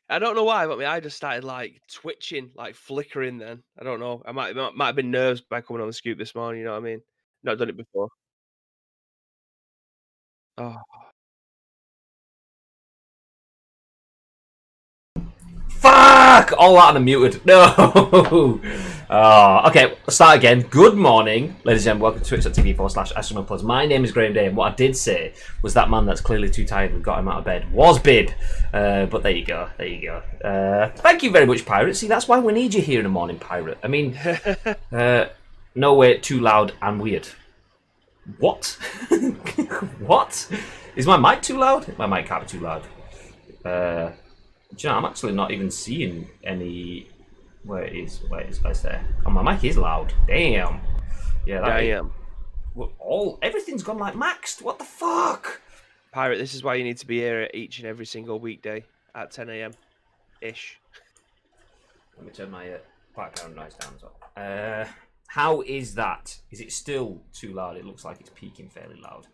I don't know why, but my eye just started like twitching, like flickering. Then I don't know. I might have been nerves by coming on the scoop this morning. You know what I mean? Not done it before. Oh, Fuck! All that unmuted. No! Oh, okay, let's start again. Good morning, ladies and gentlemen. Welcome to twitch.tv/Astronaut Plus. My name is Graham Day, and what I did say was that man that's clearly too tired and got him out of bed was Bib. But there you go. There you go. Thank you very much, Pirate. See, that's why we need you here in the morning, Pirate. I mean, no way, too loud and weird. What? What? Is my mic too loud? My mic can't be too loud. Do you know, I'm actually not even seeing any. Where it is? Where's there? Oh, my mic is loud. Damn. Yeah, yeah, I that. am. Everything's gone like maxed. What the fuck? Pirate, this is why you need to be here each and every single weekday at 10 a.m. ish. Let me turn my background noise down as well. How is that? Is it still too loud? It looks like it's peaking fairly loud.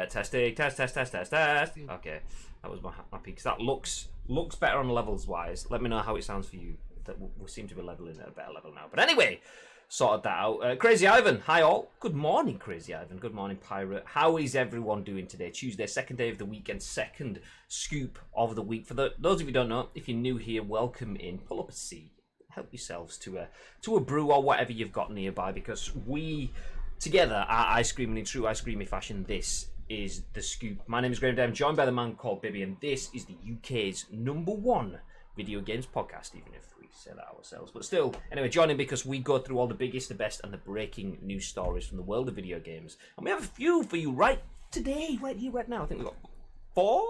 Testing, test. Okay, that was my peak. That looks better on levels wise. Let me know how it sounds for you. That we seem to be leveling at a better level now. But anyway, sorted that out. Crazy Ivan, hi all. Good morning, Crazy Ivan. Good morning, Pirate. How is everyone doing today? Tuesday, second day of the week and second scoop of the week. For those of you who don't know, if you're new here, welcome in. Pull up a seat. Help yourselves to a brew or whatever you've got nearby, because we together are ice creaming in true ice creamy fashion. This is the scoop. My name is Graham Day. I'm joined by the man called Bibby, and this is the UK's #1 video games podcast, even if we say that ourselves. But still, anyway, join in because we go through all the biggest, the best, and the breaking news stories from the world of video games. And we have a few for you right today, right here, right now. I think we've got four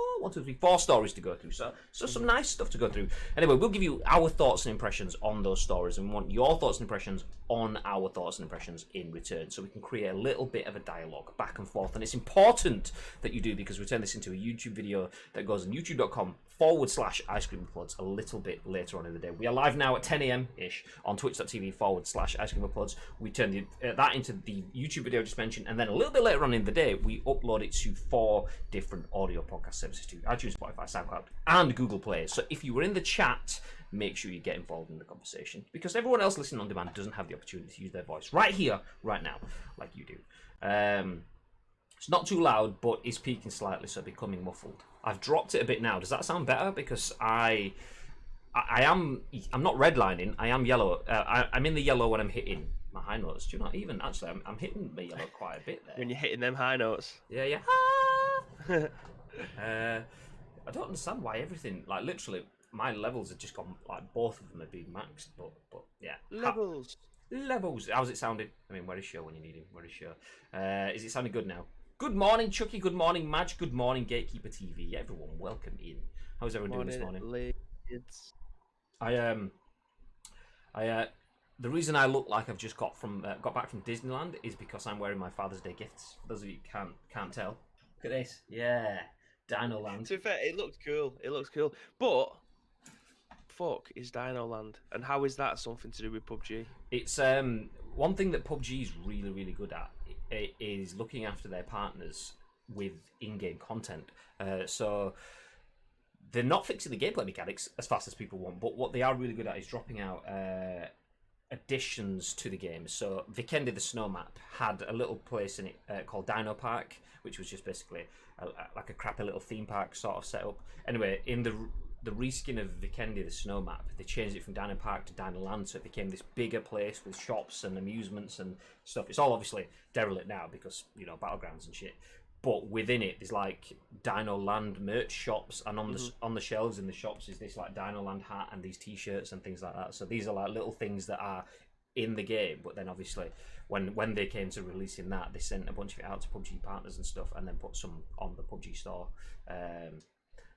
stories to go through. So some nice stuff to go through. Anyway, we'll give you our thoughts and impressions on those stories, and we want your thoughts and impressions on our thoughts and impressions in return, so we can create a little bit of a dialogue back and forth. And it's important that you do, because we turn this into a YouTube video that goes on youtube.com/ice cream uploads a little bit later on in the day. We are live now at 10 a.m. ish on twitch.tv/ice cream uploads. We turn that into the YouTube video just mentioned, and then a little bit later on in the day, we upload it to 4 different audio podcast services to iTunes, Spotify, SoundCloud, and Google Play. So if you were in the chat, make sure you get involved in the conversation, because everyone else listening on demand doesn't have the opportunity to use their voice right here, right now, like you do. It's not too loud, but it's peaking slightly, so becoming muffled. I've dropped it a bit now. Does that sound better? Because I'm not redlining. I am yellow. I'm in the yellow when I'm hitting my high notes. Do you not even actually? I'm hitting the yellow quite a bit there. When you're hitting them high notes. Yeah. I don't understand why everything, like literally, my levels have just gone, like both of them have been maxed, but yeah. Levels. Levels. How's it sounding? I mean, where is Show when you need him? Where is Show? Is it sounding good now? Good morning, Chucky. Good morning, Madge. Good morning, Gatekeeper TV. Everyone, welcome in. How's everyone doing this morning? It's... The reason I look like I've just got back from Disneyland is because I'm wearing my Father's Day gifts. For those of you who can't tell, look at this. Yeah, Dino Land. To be fair, it looks cool. But fuck is Dino Land, and how is that something to do with PUBG? It's one thing that PUBG is really, really good at is looking after their partners with in-game content. So they're not fixing the gameplay mechanics as fast as people want, but what they are really good at is dropping out additions to the game. So Vikendi the Snow Map had a little place in it called Dino Park, which was just basically like a crappy little theme park sort of setup. Anyway, in the reskin of Vikendi the Snow Map, they changed it from Dino Park to Dino Land, so it became this bigger place with shops and amusements and stuff. It's all obviously derelict now because, you know, battlegrounds and shit. But within it, there's like Dino Land merch shops, and on the shelves in the shops is this like Dino Land hat and these T-shirts and things like that. So these are like little things that are in the game. But then obviously, when they came to releasing that, they sent a bunch of it out to PUBG partners and stuff, and then put some on the PUBG store.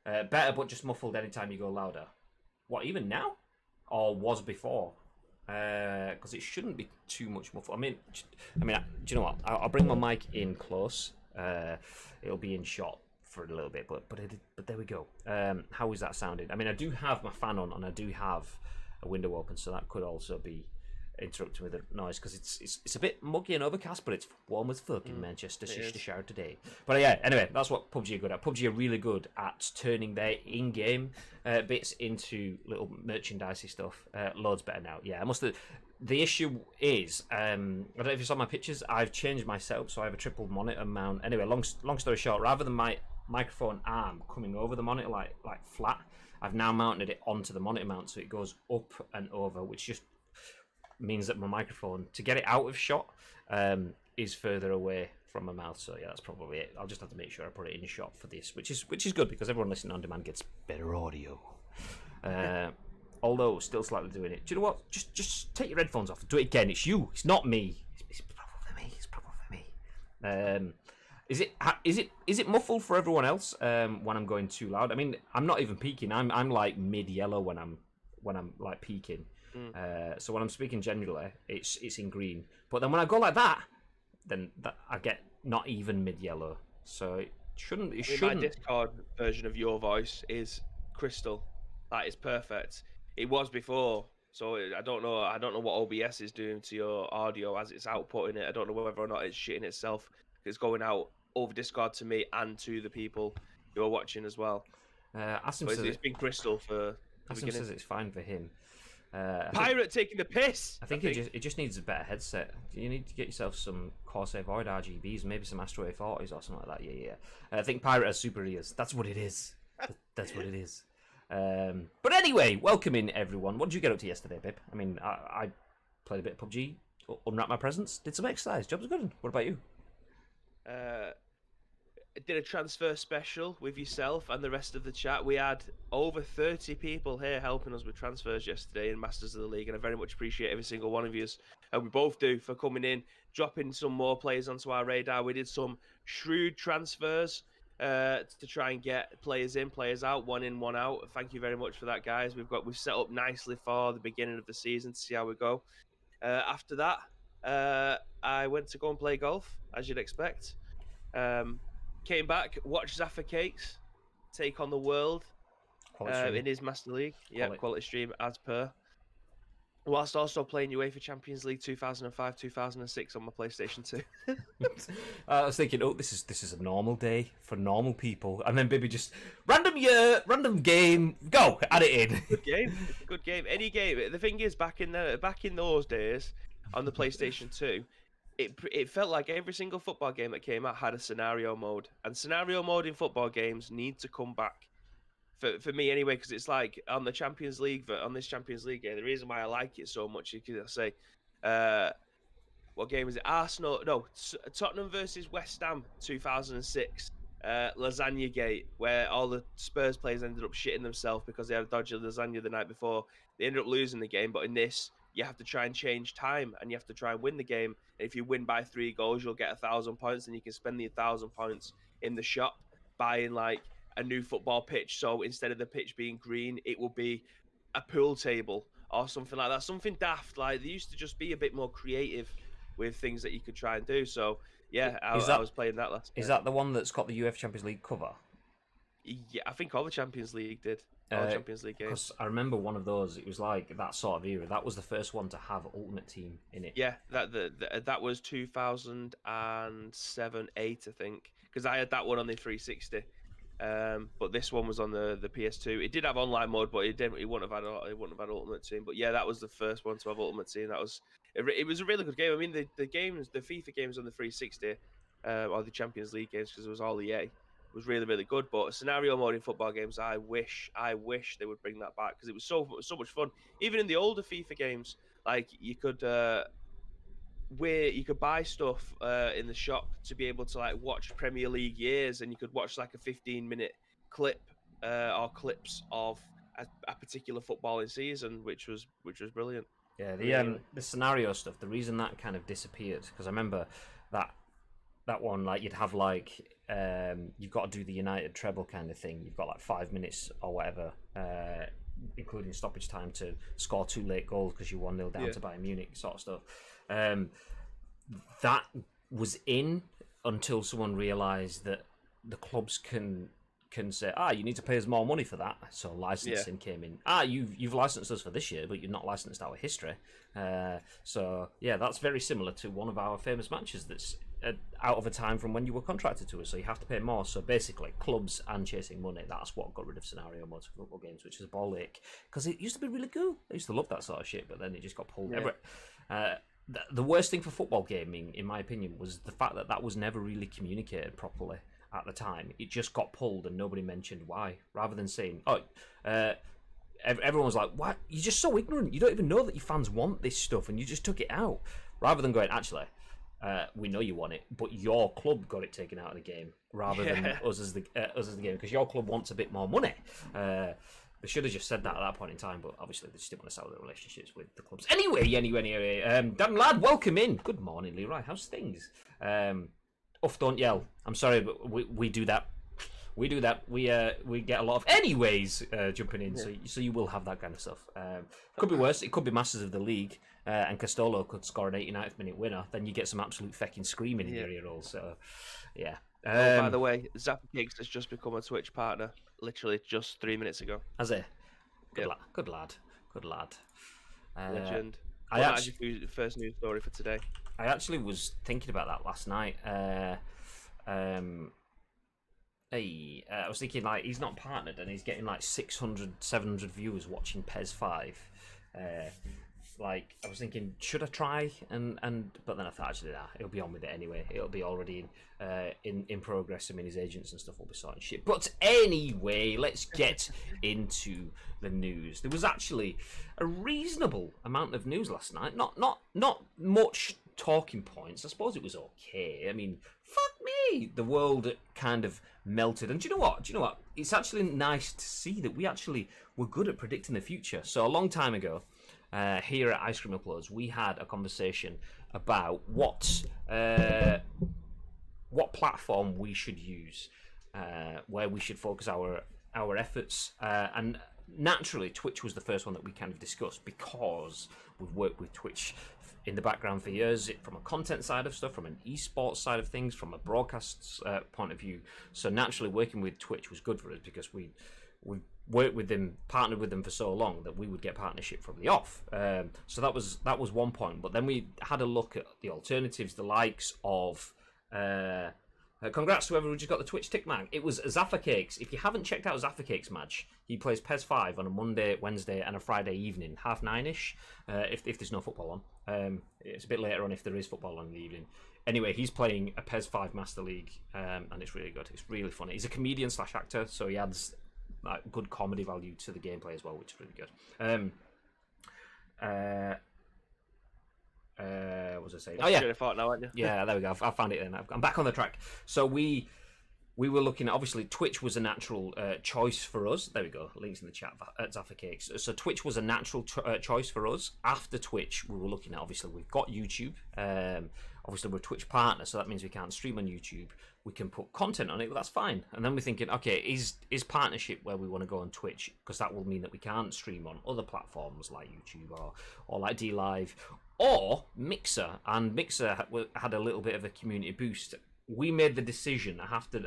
Better, but just muffled anytime you go louder. What, even now, or was before? Because it shouldn't be too much muffled. I mean, do you know what? I'll bring my mic in close. It'll be in shot for a little bit, but there we go. How is that sounding? I mean, I do have my fan on, and I do have a window open, so that could also be interrupting with the noise because it's a bit muggy and overcast, but it's warm as fuck in Manchester shower today. But yeah, anyway, that's what PUBG are good at. PUBG are really good at turning their in-game bits into little merchandisey stuff. Loads better now. Yeah, I must have. The issue is, I don't know if you saw my pictures. I've changed my setup, so I have a triple monitor mount. Anyway, long story short, rather than my microphone arm coming over the monitor like flat, I've now mounted it onto the monitor mount, so it goes up and over, which just means that my microphone, to get it out of shot, is further away from my mouth. So yeah, that's probably it. I'll just have to make sure I put it in shot for this, which is good because everyone listening on demand gets better audio. Although still slightly doing it. Do you know what? Just take your headphones off and do it again. It's you. It's not me. It's probably me. It's probably me. Is it muffled for everyone else when I'm going too loud? I mean, I'm not even peaking. I'm like mid yellow when I'm like peaking. So when I'm speaking generally, it's in green. But then when I go like that, then I get not even mid yellow. So it shouldn't. My Discord version of your voice is crystal. That is perfect. It was before, so I don't know. I don't know what OBS is doing to your audio as it's outputting it. I don't know whether or not it's shitting itself. It's going out over Discord to me and to the people who are watching as well. Asim says it's been crystal for. Asim says it's fine for him. Pirate taking the piss. I think it just needs a better headset. You need to get yourself some Corsair Void RGBs, maybe some Astro A40s or something like that. Yeah. I think Pirate has super ears. That's what it is. That's what it is. But anyway, welcome in everyone. What did you get up to yesterday, babe? I mean, I played a bit of PUBG, unwrapped my presents, did some exercise. Job was good. What about you? Did a transfer special with yourself and the rest of the chat. We had over 30 people here helping us with transfers yesterday in Masters of the League, and I very much appreciate every single one of you, and we both do, for coming in, dropping some more players onto our radar. We did some shrewd transfers to try and get players in, players out, one in, one out. Thank you very much for that, guys. We've set up nicely for the beginning of the season to see how we go. After that, I went to go and play golf, as you'd expect. Came back, watched Zaffa Cakes take on the world in his Master League. Yeah, quality stream as per. Whilst also playing UEFA Champions League 2005-2006 on my PlayStation 2. I was thinking, this is a normal day for normal people, and then Bibby just random year, random game, go add it in. Good game. Any game. The thing is, back in those days on the PlayStation 2, it felt like every single football game that came out had a scenario mode, and scenario mode in football games need to come back. For me anyway, because it's like on this Champions League game, the reason why I like it so much is because I say, what game is it? Tottenham versus West Ham 2006, Lasagna Gate, where all the Spurs players ended up shitting themselves because they had a dodgy lasagna the night before. They ended up losing the game, but in this, you have to try and change time, and you have to try and win the game. And if you win by 3 goals, you'll get 1,000 points, and you can spend the 1,000 points in the shop buying like a new football pitch. So instead of the pitch being green, it will be a pool table or something like that. Something daft. Like, they used to just be a bit more creative with things that you could try and do. So yeah, I was playing that last night. Is that the one that's got the UEFA Champions League cover? Yeah, I think all the Champions League did. All the Champions League games. Because I remember one of those. It was like that sort of era. That was the first one to have Ultimate Team in it. Yeah, that was 2007-8, I think, because I had that one on the 360. But this one was on the PS2. It did have online mode, but it wouldn't have had Ultimate Team. But yeah, that was the first one to have Ultimate Team. It was a really good game. I mean, the FIFA games on the 360, or the Champions League games, because it was all EA, was really, really good. But scenario mode in football games, I wish they would bring that back, because it was so much fun. Even in the older FIFA games, like you could buy stuff in the shop to be able to like watch Premier League years, and you could watch like a 15-minute clip or clips of a particular footballing season, which was brilliant. Yeah, the scenario stuff. The reason that kind of disappeared, because I remember that one, like you'd have like you've got to do the United treble kind of thing. You've got like 5 minutes or whatever, including stoppage time, to score 2 late goals because you 1-0 down to Bayern Munich, sort of stuff. That was in until someone realised that the clubs can can say, you need to pay us more money for that. So licensing came in. You've licensed us for this year, but you've not licensed our history. So yeah, that's very similar to one of our famous matches that's out of a time from when you were contracted to us. So you have to pay more. So basically, clubs and chasing money, that's what got rid of scenario modes for football games, which is a ball ache. Because it used to be really cool. I used to love that sort of shit, but then it just got pulled. The worst thing for football gaming, in my opinion, was the fact that that was never really communicated properly at the time. It just got pulled and nobody mentioned why. Rather than saying, everyone was like, what? You're just so ignorant. You don't even know that your fans want this stuff and you just took it out. Rather than going, actually, we know you want it, but your club got it taken out of the game rather than us as the game, because your club wants a bit more money. They should have just said that at that point in time, but obviously they just didn't want to sell their relationships with the clubs. Anyway. Dan Lad, welcome in. Good morning, Leroy. How's things? Don't yell. I'm sorry, but we do that. We do that. We get a lot of anyways jumping in, so you will have that kind of stuff. Could be worse. It could be Masters of the League, and Castolo could score an 89th minute winner. Then you get some absolute fucking screaming in your ear roll. So, yeah. By the way, Zappa Cakes has just become a Twitch partner, literally just 3 minutes ago. Has he? Good lad. Legend. That's your first news story for today. I actually was thinking about that last night. I was thinking, like, he's not partnered and he's getting like 600, 700 viewers watching PES 5. Like, I was thinking, should I try? But then I thought, actually, he'll be on with it anyway. It'll be already in progress. I mean, his agents and stuff will be sorting shit. But anyway, let's get into the news. There was actually a reasonable amount of news last night. Not much talking points. I suppose it was okay. I mean, fuck me. The world kind of melted. And do you know what? It's actually nice to see that we actually were good at predicting the future. So a long time ago, here at Ice Cream Uploads, we had a conversation about what platform we should use, where we should focus our efforts, and naturally Twitch was the first one that we kind of discussed, because we've worked with Twitch in the background for years, from a content side of stuff, from an esports side of things, from a broadcast point of view. So naturally working with Twitch was good for us, because we worked with them, partnered with them for so long that we would get partnership from the off. So that was one point. But then we had a look at the alternatives, the likes of congrats to whoever just got the Twitch tick mag. It was Zaffa Cakes. If you haven't checked out Zaffa Cakes' match, he plays PES 5 on a Monday, Wednesday and a Friday evening, 9:30ish, if there's no football on. It's a bit later on if there is football on in the evening. Anyway, he's playing a PES 5 Master League, and it's really good. It's really funny. He's a comedian / actor, so he adds good comedy value to the gameplay as well, which is really good. What was I saying? Oh yeah, now, aren't you? Yeah, there we go. I found it then. I'm back on the track. So we were looking at, obviously Twitch was a natural choice for us. There we go. Links in the chat at Zaffa Cakes. So Twitch was a natural choice for us. After Twitch, we were looking at, obviously we've got YouTube. Obviously we're a Twitch partner, so that means we can't stream on YouTube. We can put content on it, but that's fine. And then we're thinking, okay, is partnership where we want to go on Twitch? Because that will mean that we can't stream on other platforms like YouTube or like DLive or Mixer. And Mixer had a little bit of a community boost. We made the decision after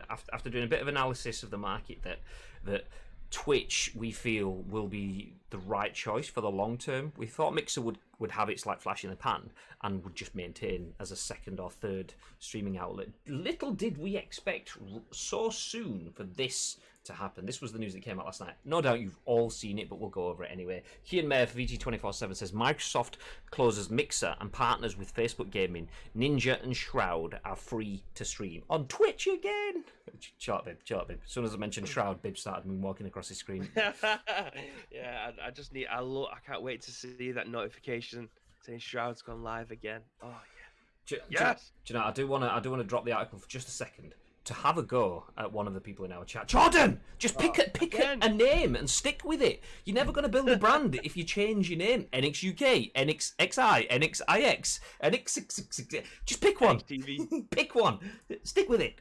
doing a bit of analysis of the market that Twitch, we feel, will be the right choice for the long term. We thought Mixer would have its like flash in the pan and would just maintain as a second or third streaming outlet. Little did we expect so soon for this to happen. This was the news that came out last night. No doubt you've all seen it, but we'll go over it anyway. Cian Maher for VG247 says Microsoft closes Mixer and partners with Facebook Gaming. Ninja and Shroud are free to stream on Twitch again. Shut up, babe. As soon as I mentioned Shroud, Bib started moonwalking across his screen. Yeah, I can't wait to see that notification saying Shroud's gone live again. Oh yeah. Yes. Do you know? I do want to drop the article for just a second to have a go at one of the people in our chat. Jordan, just pick a name and stick with it. You're never going to build a brand if you change your name. NXUK, NXXI, NXIX, NX666. Just pick one. Pick one. Stick with it.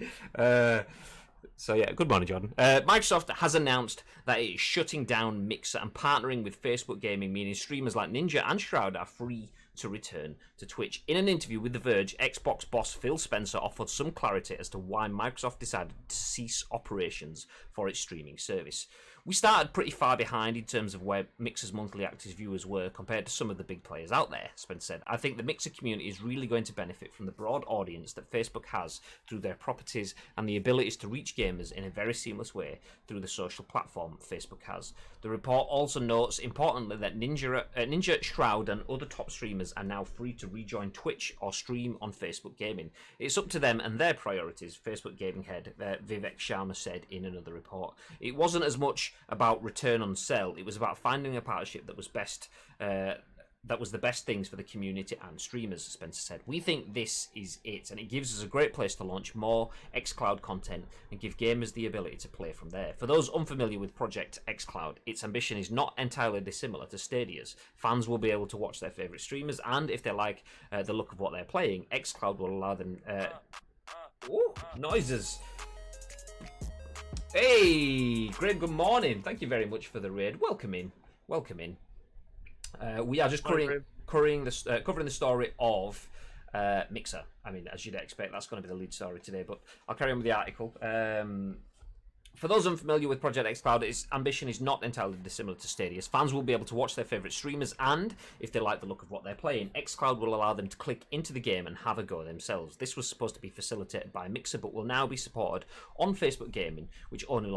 So yeah, good morning, Jordan. Microsoft has announced that it is shutting down Mixer and partnering with Facebook Gaming, meaning streamers like Ninja and Shroud are free to return to Twitch. In an interview with The Verge, Xbox boss Phil Spencer offered some clarity as to why Microsoft decided to cease operations for its streaming service. We started pretty far behind in terms of where Mixer's monthly active viewers were compared to some of the big players out there, Spencer said. I think the Mixer community is really going to benefit from the broad audience that Facebook has through their properties and the abilities to reach gamers in a very seamless way through the social platform Facebook has. The report also notes, importantly, that Ninja, Shroud and other top streamers are now free to rejoin Twitch or stream on Facebook Gaming. It's up to them and their priorities, Facebook Gaming head Vivek Sharma said in another report. It wasn't as much about return on sell. It was about finding a partnership that was best. That was the best things for the community and streamers, Spencer said. We think this is it, and it gives us a great place to launch more xCloud content and give gamers the ability to play from there. For those unfamiliar with Project xCloud, its ambition is not entirely dissimilar to Stadia's. Fans will be able to watch their favourite streamers, and if they like the look of what they're playing, xCloud will allow them... noises! Hey, Greg, good morning. Thank you very much for the raid. Welcome in. We are just covering the story of Mixer. I mean, as you'd expect, that's going to be the lead story today, but I'll carry on with the article. For those unfamiliar with Project xCloud, its ambition is not entirely dissimilar to Stadia's. Fans will be able to watch their favourite streamers, and if they like the look of what they're playing, xCloud will allow them to click into the game and have a go themselves. This was supposed to be facilitated by Mixer, but will now be supported on Facebook Gaming, which only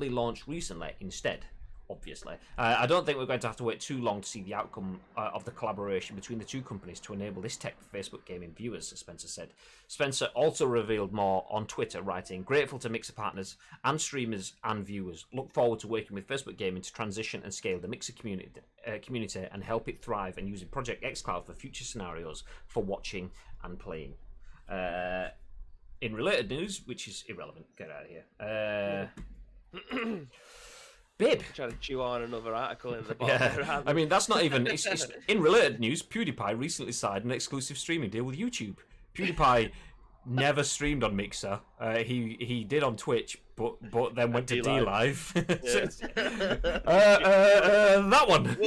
launched recently instead. Obviously. I don't think we're going to have to wait too long to see the outcome of the collaboration between the two companies to enable this tech for Facebook Gaming viewers, Spencer said. Spencer also revealed more on Twitter, writing, "Grateful to Mixer partners and streamers and viewers. Look forward to working with Facebook Gaming to transition and scale the Mixer community and help it thrive, and using Project xCloud for future scenarios for watching and playing." In related news, which is irrelevant, get out of here. Babe. Trying to chew on another article in the Yeah, bottom. I mean, that's not even... It's in related news, PewDiePie recently signed an exclusive streaming deal with YouTube. PewDiePie never streamed on Mixer. He did on Twitch, but then went to D-Live. That one.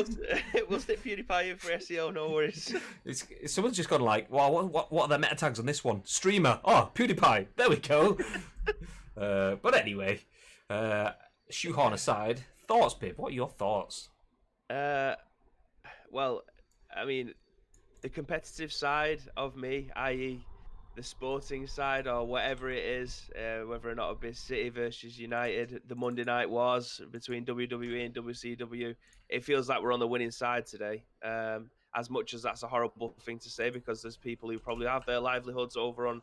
We'll stick PewDiePie in for SEO, no worries. Someone's just gone like, wow, what are the meta tags on this one? Streamer. Oh, PewDiePie. There we go. But anyway... shoehorn aside, thoughts, Pip? What are your thoughts? Well, I mean, the competitive side of me, i.e. the sporting side or whatever it is, whether or not it be City versus United, the Monday Night Wars between WWE and WCW, it feels like we're on the winning side today. As much as that's a horrible thing to say, because there's people who probably have their livelihoods over on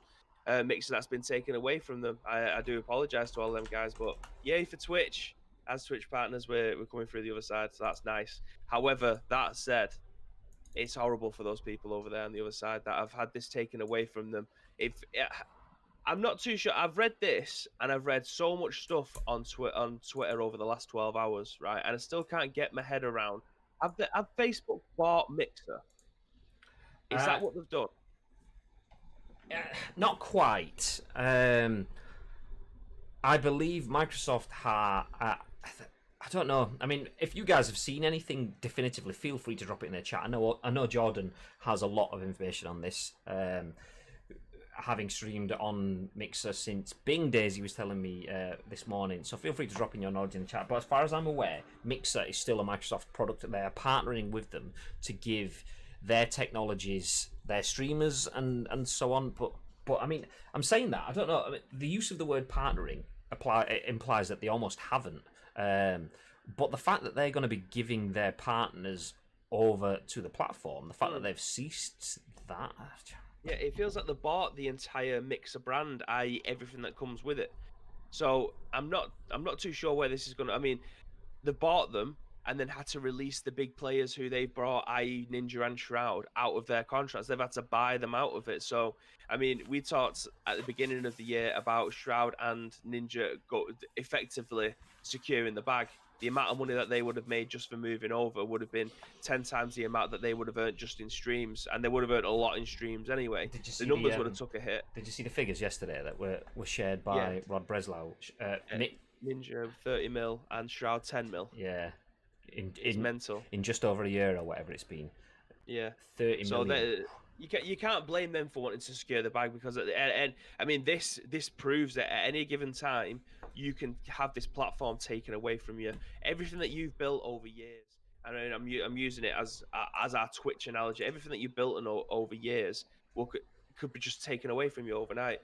Mixer that's been taken away from them. I do apologise to all them guys, but yay for Twitch. As Twitch partners, we're coming through the other side, so that's nice. However, that said, it's horrible for those people over there on the other side that have had this taken away from them. I'm not too sure. I've read this, and I've read so much stuff on Twitter over the last 12 hours, right? And I still can't get my head around. Have Facebook bought Mixer? Is that what they've done? Not quite. I believe Microsoft I don't know. I mean, if you guys have seen anything definitively, feel free to drop it in the chat. I know Jordan has a lot of information on this. Having streamed on Mixer since Bing days, he was telling me this morning. So feel free to drop in your knowledge in the chat. But as far as I'm aware, Mixer is still a Microsoft product. They are partnering with them to give their technologies, their streamers, and so on. But I mean, I'm saying that I don't know. I mean, the use of the word partnering implies that they almost haven't. But the fact that they're going to be giving their partners over to the platform, the fact that they've ceased that. Yeah, it feels like they bought the entire Mixer brand, i.e., everything that comes with it. So I'm not too sure where this is going to. I mean, they bought them and then had to release the big players who they brought, i.e. Ninja and Shroud, out of their contracts. They've had to buy them out of it. So, I mean, we talked at the beginning of the year about Shroud and Ninja effectively securing the bag. The amount of money that they would have made just for moving over would have been 10 times the amount that they would have earned just in streams, and they would have earned a lot in streams anyway. The numbers would have took a hit. Did you see the figures yesterday that were shared by Rod Breslau? Ninja 30 mil and Shroud 10 mil. Yeah. It's mental. In just over a year or whatever it's been. Yeah. 30 So million. that you can't blame them for wanting to secure the bag because and I mean this proves that at any given time you can have this platform taken away from you. Everything that you've built over years, and I'm using it as our Twitch analogy. Everything that you built over years will could be just taken away from you overnight.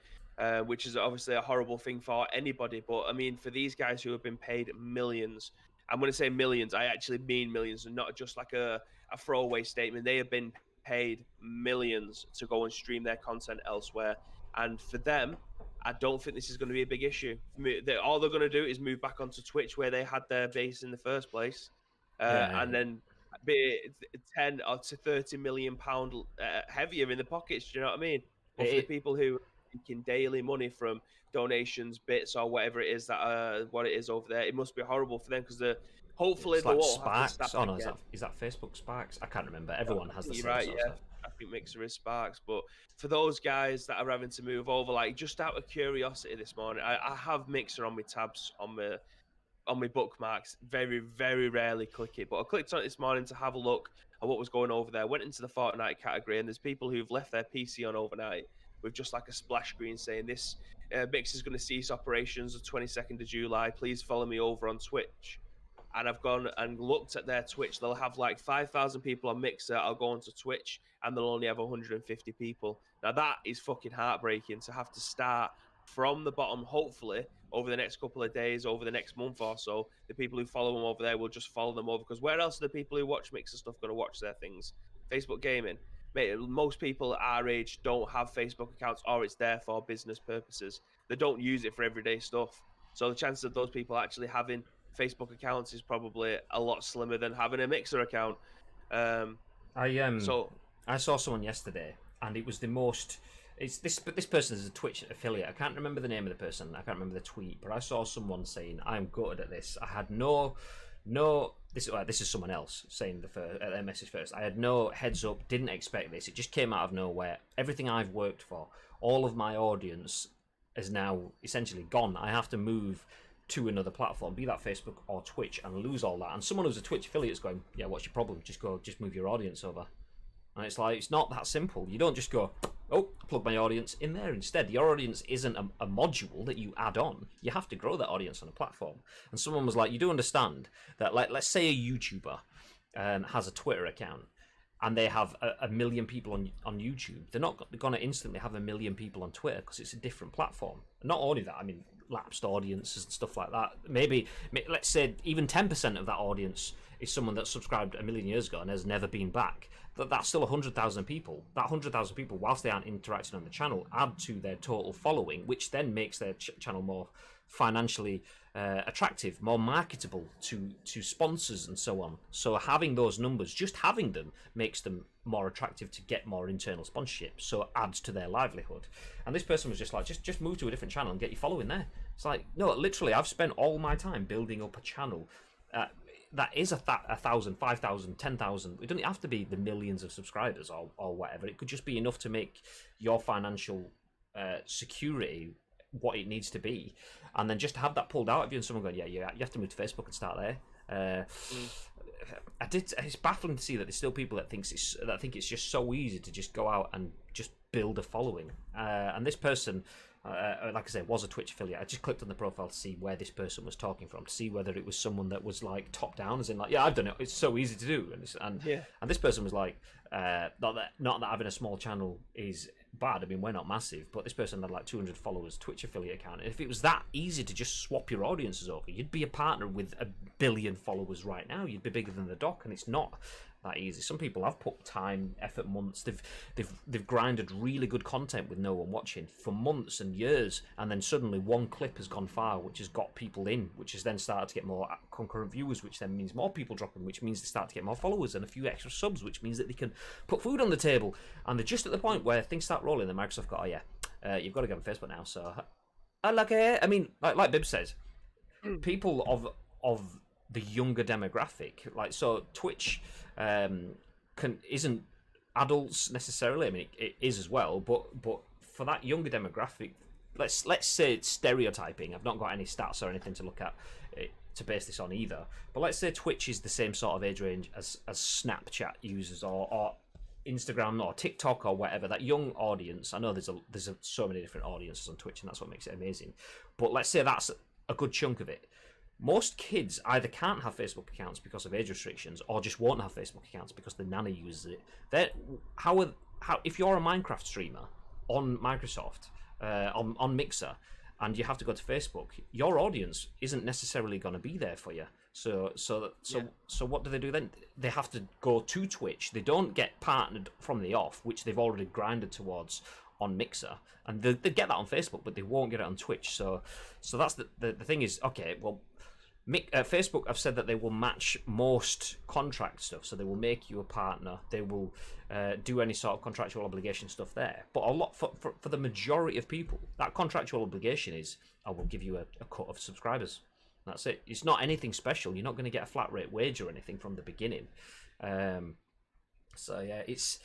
Which is obviously a horrible thing for anybody. But I mean, for these guys who have been paid millions, I'm going to say millions. I actually mean millions, and not just like a throwaway statement. They have been paid millions to go and stream their content elsewhere. And for them, I don't think this is going to be a big issue. For me, all they're going to do is move back onto Twitch where they had their base in the first place, Yeah, and then be 10 or to 30 million pound heavier in the pockets. Do you know what I mean? But for the it, people who are making daily money from donations, bits, or whatever it is that what it is over there, it must be horrible for them because hopefully it's they like won't have to start Sparks. Oh no, again. is that Facebook Sparks? I can't remember. I Everyone has the think you're same right, sort of yeah. stuff. I think Mixer is Sparks, but for those guys that are having to move over, like just out of curiosity this morning, I have Mixer on my tabs on my bookmarks. Very, very rarely click it, but I clicked on it this morning to have a look at what was going over there. Went into the Fortnite category, and there's people who've left their PC on overnight with just like a splash screen saying this Mixer is going to cease operations the 22nd of July. Please follow me over on Twitch. And I've gone and looked at their Twitch. They'll have like 5,000 people on Mixer. I'll go onto Twitch and they'll only have 150 people. Now that is fucking heartbreaking to have to start from the bottom. Hopefully, over the next couple of days, over the next month or so, the people who follow them over there will just follow them over. Because where else are the people who watch Mixer stuff going to watch their things? Facebook Gaming. Mate, most people our age don't have Facebook accounts, or it's there for business purposes. They don't use it for everyday stuff. So the chances of those people actually having Facebook accounts is probably a lot slimmer than having a Mixer account. Um, I so I saw someone yesterday, and it was the most. It's this, but this person is a Twitch affiliate. I can't remember the name of the person. I can't remember the tweet, but I saw someone saying, "I'm gutted at this. I had no." This is someone else saying their message first. I had no heads up, didn't expect this. It just came out of nowhere. Everything I've worked for, all of my audience is now essentially gone. I have to move to another platform, be that Facebook or Twitch, and lose all that. And someone who's a Twitch affiliate is going, yeah, what's your problem? Just move your audience over. And it's like, it's not that simple. You don't just go, oh, plug my audience in there instead. Your audience isn't a module that you add on. You have to grow that audience on a platform. And someone was like, you do understand that, like, let's say a YouTuber has a Twitter account and they have a million people on YouTube. They're not going to instantly have a million people on Twitter because it's a different platform. Not only that, I mean, lapsed audiences and stuff like that. Maybe let's say even 10% of that audience is someone that subscribed a million years ago and has never been back. That's still 100,000 people. That 100,000 people, whilst they aren't interacting on the channel, add to their total following, which then makes their channel more financially attractive, more marketable to sponsors and so on. So having those numbers, just having them, makes them more attractive to get more internal sponsorship. So it adds to their livelihood. And this person was just like, just move to a different channel and get your following there. It's like, no, literally, I've spent all my time building up a channel that is 1,000, 5,000, 10,000. It doesn't have to be the millions of subscribers or whatever. It could just be enough to make your financial security what it needs to be, and then just have that pulled out of you and someone going, yeah, you have to move to Facebook and start there. It's baffling to see that there's still people that think it's just so easy to just go out and just build a following. And this person, like I said, was a Twitch affiliate. I just clicked on the profile to see where this person was talking from, to see whether it was someone that was like top down, as in like, yeah, I've done it. It's so easy to do. And this person was like, not that having a small channel is bad. I mean, we're not massive, but this person had like 200 followers Twitch affiliate account. And if it was that easy to just swap your audiences over, you'd be a partner with 1 billion followers right now. You'd be bigger than the Doc, and it's not that easy. Some people have put time, effort, months. They've grinded really good content with no one watching for months and years, and then suddenly one clip has gone far, which has got people in, which has then started to get more concurrent viewers, which then means more people dropping, which means they start to get more followers and a few extra subs, which means that they can put food on the table. And they're just at the point where things start rolling. And Microsoft got, you've got to go on Facebook now. So I mean, like Bib says, people of the younger demographic, like, so Twitch isn't adults necessarily. I mean, it is as well, but for that younger demographic, let's say it's stereotyping. I've not got any stats or anything to look at to base this on either. But let's say Twitch is the same sort of age range as Snapchat users or Instagram or TikTok or whatever, that young audience. I know there's so many different audiences on Twitch, and that's what makes it amazing. But let's say that's a good chunk of it. Most kids either can't have Facebook accounts because of age restrictions, or just won't have Facebook accounts because the nanny uses it. How if you're a Minecraft streamer on Microsoft, on Mixer, and you have to go to Facebook, your audience isn't necessarily going to be there for you. So what do they do then? They have to go to Twitch. They don't get partnered from the off, which they've already grinded towards on Mixer, and they get that on Facebook, but they won't get it on Twitch. So that's the thing is, okay, well, Facebook have said that they will match most contract stuff, so they will make you a partner. They will do any sort of contractual obligation stuff there. But a lot for the majority of people, that contractual obligation is, I will give you a cut of subscribers. That's it. It's not anything special. You're not going to get a flat rate wage or anything from the beginning. So yeah, it's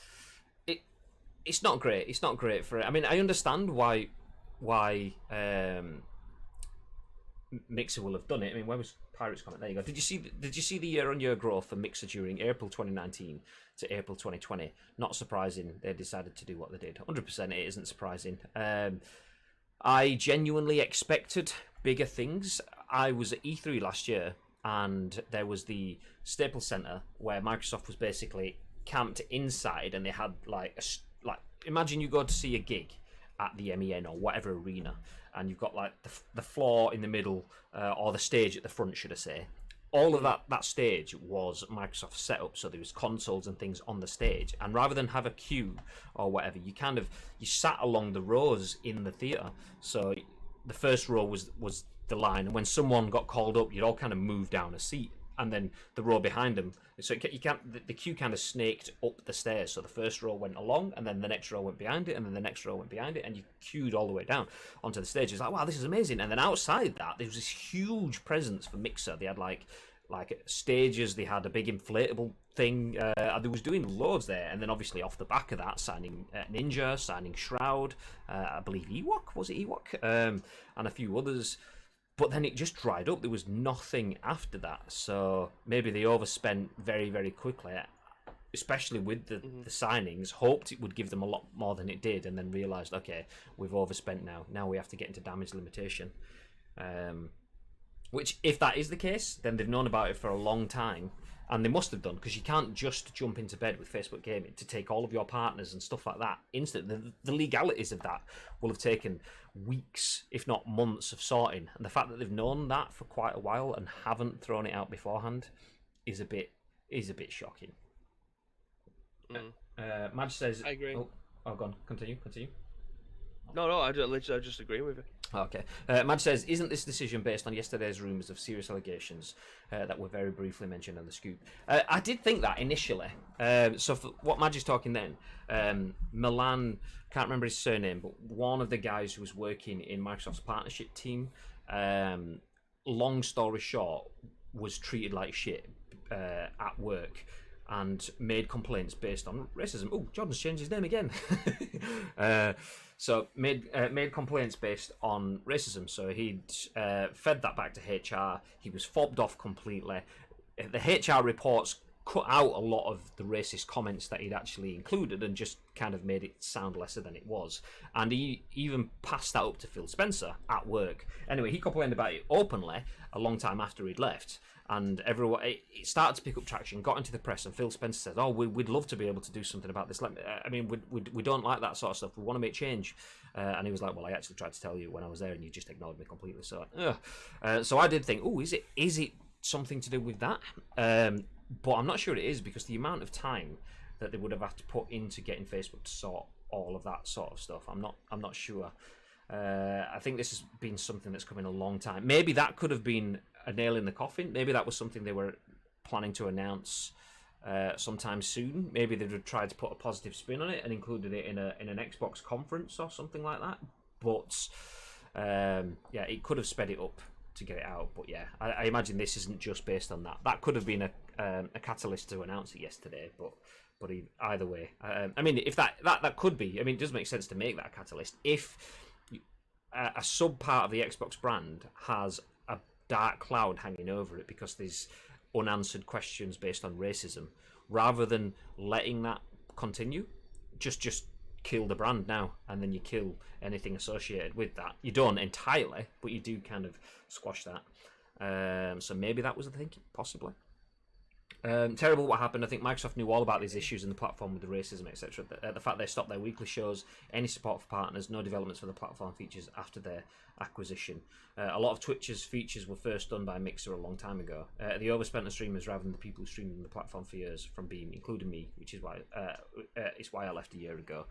not great. It's not great for it. I mean, I understand why Mixer will have done it. I mean, where was Pirates comment? There you go. Did you see the year-on-year growth for Mixer during April 2019 to April 2020? Not surprising. They decided to do what they did. 100%, it isn't surprising. I genuinely expected bigger things. I was at E3 last year, and there was the Staples Center where Microsoft was basically camped inside, and they had like imagine you go to see a gig at the MEN or whatever arena, and you've got like the floor in the middle, or the stage at the front, should I say. All of that stage was Microsoft set up, so there was consoles and things on the stage, and rather than have a queue or whatever, you sat along the rows in the theater. So the first row was the line, and when someone got called up, you'd all kind of move down a seat, and then the row behind them. So the queue kind of snaked up the stairs. So the first row went along, and then the next row went behind it, and then the next row went behind it, and you queued all the way down onto the stage. It's like, wow, this is amazing. And then outside that, there was this huge presence for Mixer. They had like stages. They had a big inflatable thing. They was doing loads there, and then obviously off the back of that, signing Ninja, signing Shroud, I believe Ewok, was it Ewok, and a few others. But then it just dried up. There was nothing after that. So maybe they overspent very, very quickly, especially with the signings. Hoped it would give them a lot more than it did, and then realised, okay, we've overspent now. Now we have to get into damage limitation. Which, if that is the case, then they've known about it for a long time. And they must have done, because you can't just jump into bed with Facebook Gaming to take all of your partners and stuff like that instantly. The legalities of that will have taken weeks, if not months, of sorting. And the fact that they've known that for quite a while and haven't thrown it out beforehand is a bit shocking. Madge says, I agree. Oh, go on. Continue. No, I just agree with it. Okay. Madge says, isn't this decision based on yesterday's rumours of serious allegations that were very briefly mentioned on the scoop? I did think that initially. So for what Madge is talking then, Milan, can't remember his surname, but one of the guys who was working in Microsoft's partnership team, long story short, was treated like shit at work and made complaints based on racism. Oh, Jordan's changed his name again. So made complaints based on racism. So he'd fed that back to HR. He was fobbed off completely. The HR reports cut out a lot of the racist comments that he'd actually included and just kind of made it sound lesser than it was. And he even passed that up to Phil Spencer at work. Anyway, he complained about it openly a long time after he'd left. And everyone, it started to pick up traction, got into the press, and Phil Spencer said, "Oh, we'd love to be able to do something about this. I mean, we don't like that sort of stuff. We want to make change." And he was like, "Well, I actually tried to tell you when I was there, and you just ignored me completely." So, so I did think, "Oh, is it something to do with that?" But I'm not sure it is, because the amount of time that they would have had to put into getting Facebook to sort all of that sort of stuff, I'm not sure. I think this has been something that's come in a long time. Maybe that could have been a nail in the coffin. Maybe that was something they were planning to announce sometime soon. Maybe they'd have tried to put a positive spin on it and included it in an Xbox conference or something like that. But yeah, it could have sped it up to get it out. But yeah, I imagine this isn't just based on that. That could have been a catalyst to announce it yesterday. But either way, I mean, if that could be. I mean, it does make sense to make that a catalyst if a sub part of the Xbox brand has a dark cloud hanging over it because there's unanswered questions based on racism, rather than letting that continue. Just kill the brand now, and then you kill anything associated with that. You don't entirely, but you do kind of squash that. So maybe that was the thinking, possibly. Terrible what happened. I think Microsoft knew all about these issues in the platform with the racism, etc. The fact they stopped their weekly shows, any support for partners, no developments for the platform features after their acquisition. A lot of Twitch's features were first done by Mixer a long time ago. They overspent the streamers rather than the people who streamed on the platform for years from Beam, including me, which is why it's why I left a year ago.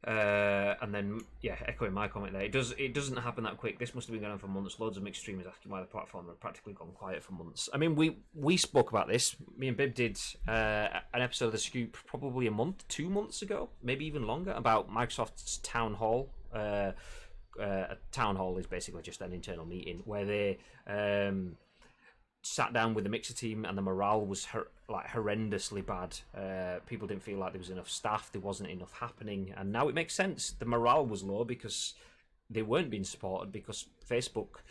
And then, echoing my comment there, it doesn't happen that quick. This must have been going on for months. Loads of mixed streamers asking why the platform had practically gone quiet for months. I mean, we spoke about this. Me and Bib did an episode of The Scoop probably 2 months ago, maybe even longer, about Microsoft's Town Hall. A Town Hall is basically just an internal meeting where they sat down with the Mixer team, and the morale was horrendously bad. People didn't feel like there was enough staff, there wasn't enough happening, and now it makes sense. The morale was low because they weren't being supported, because Facebook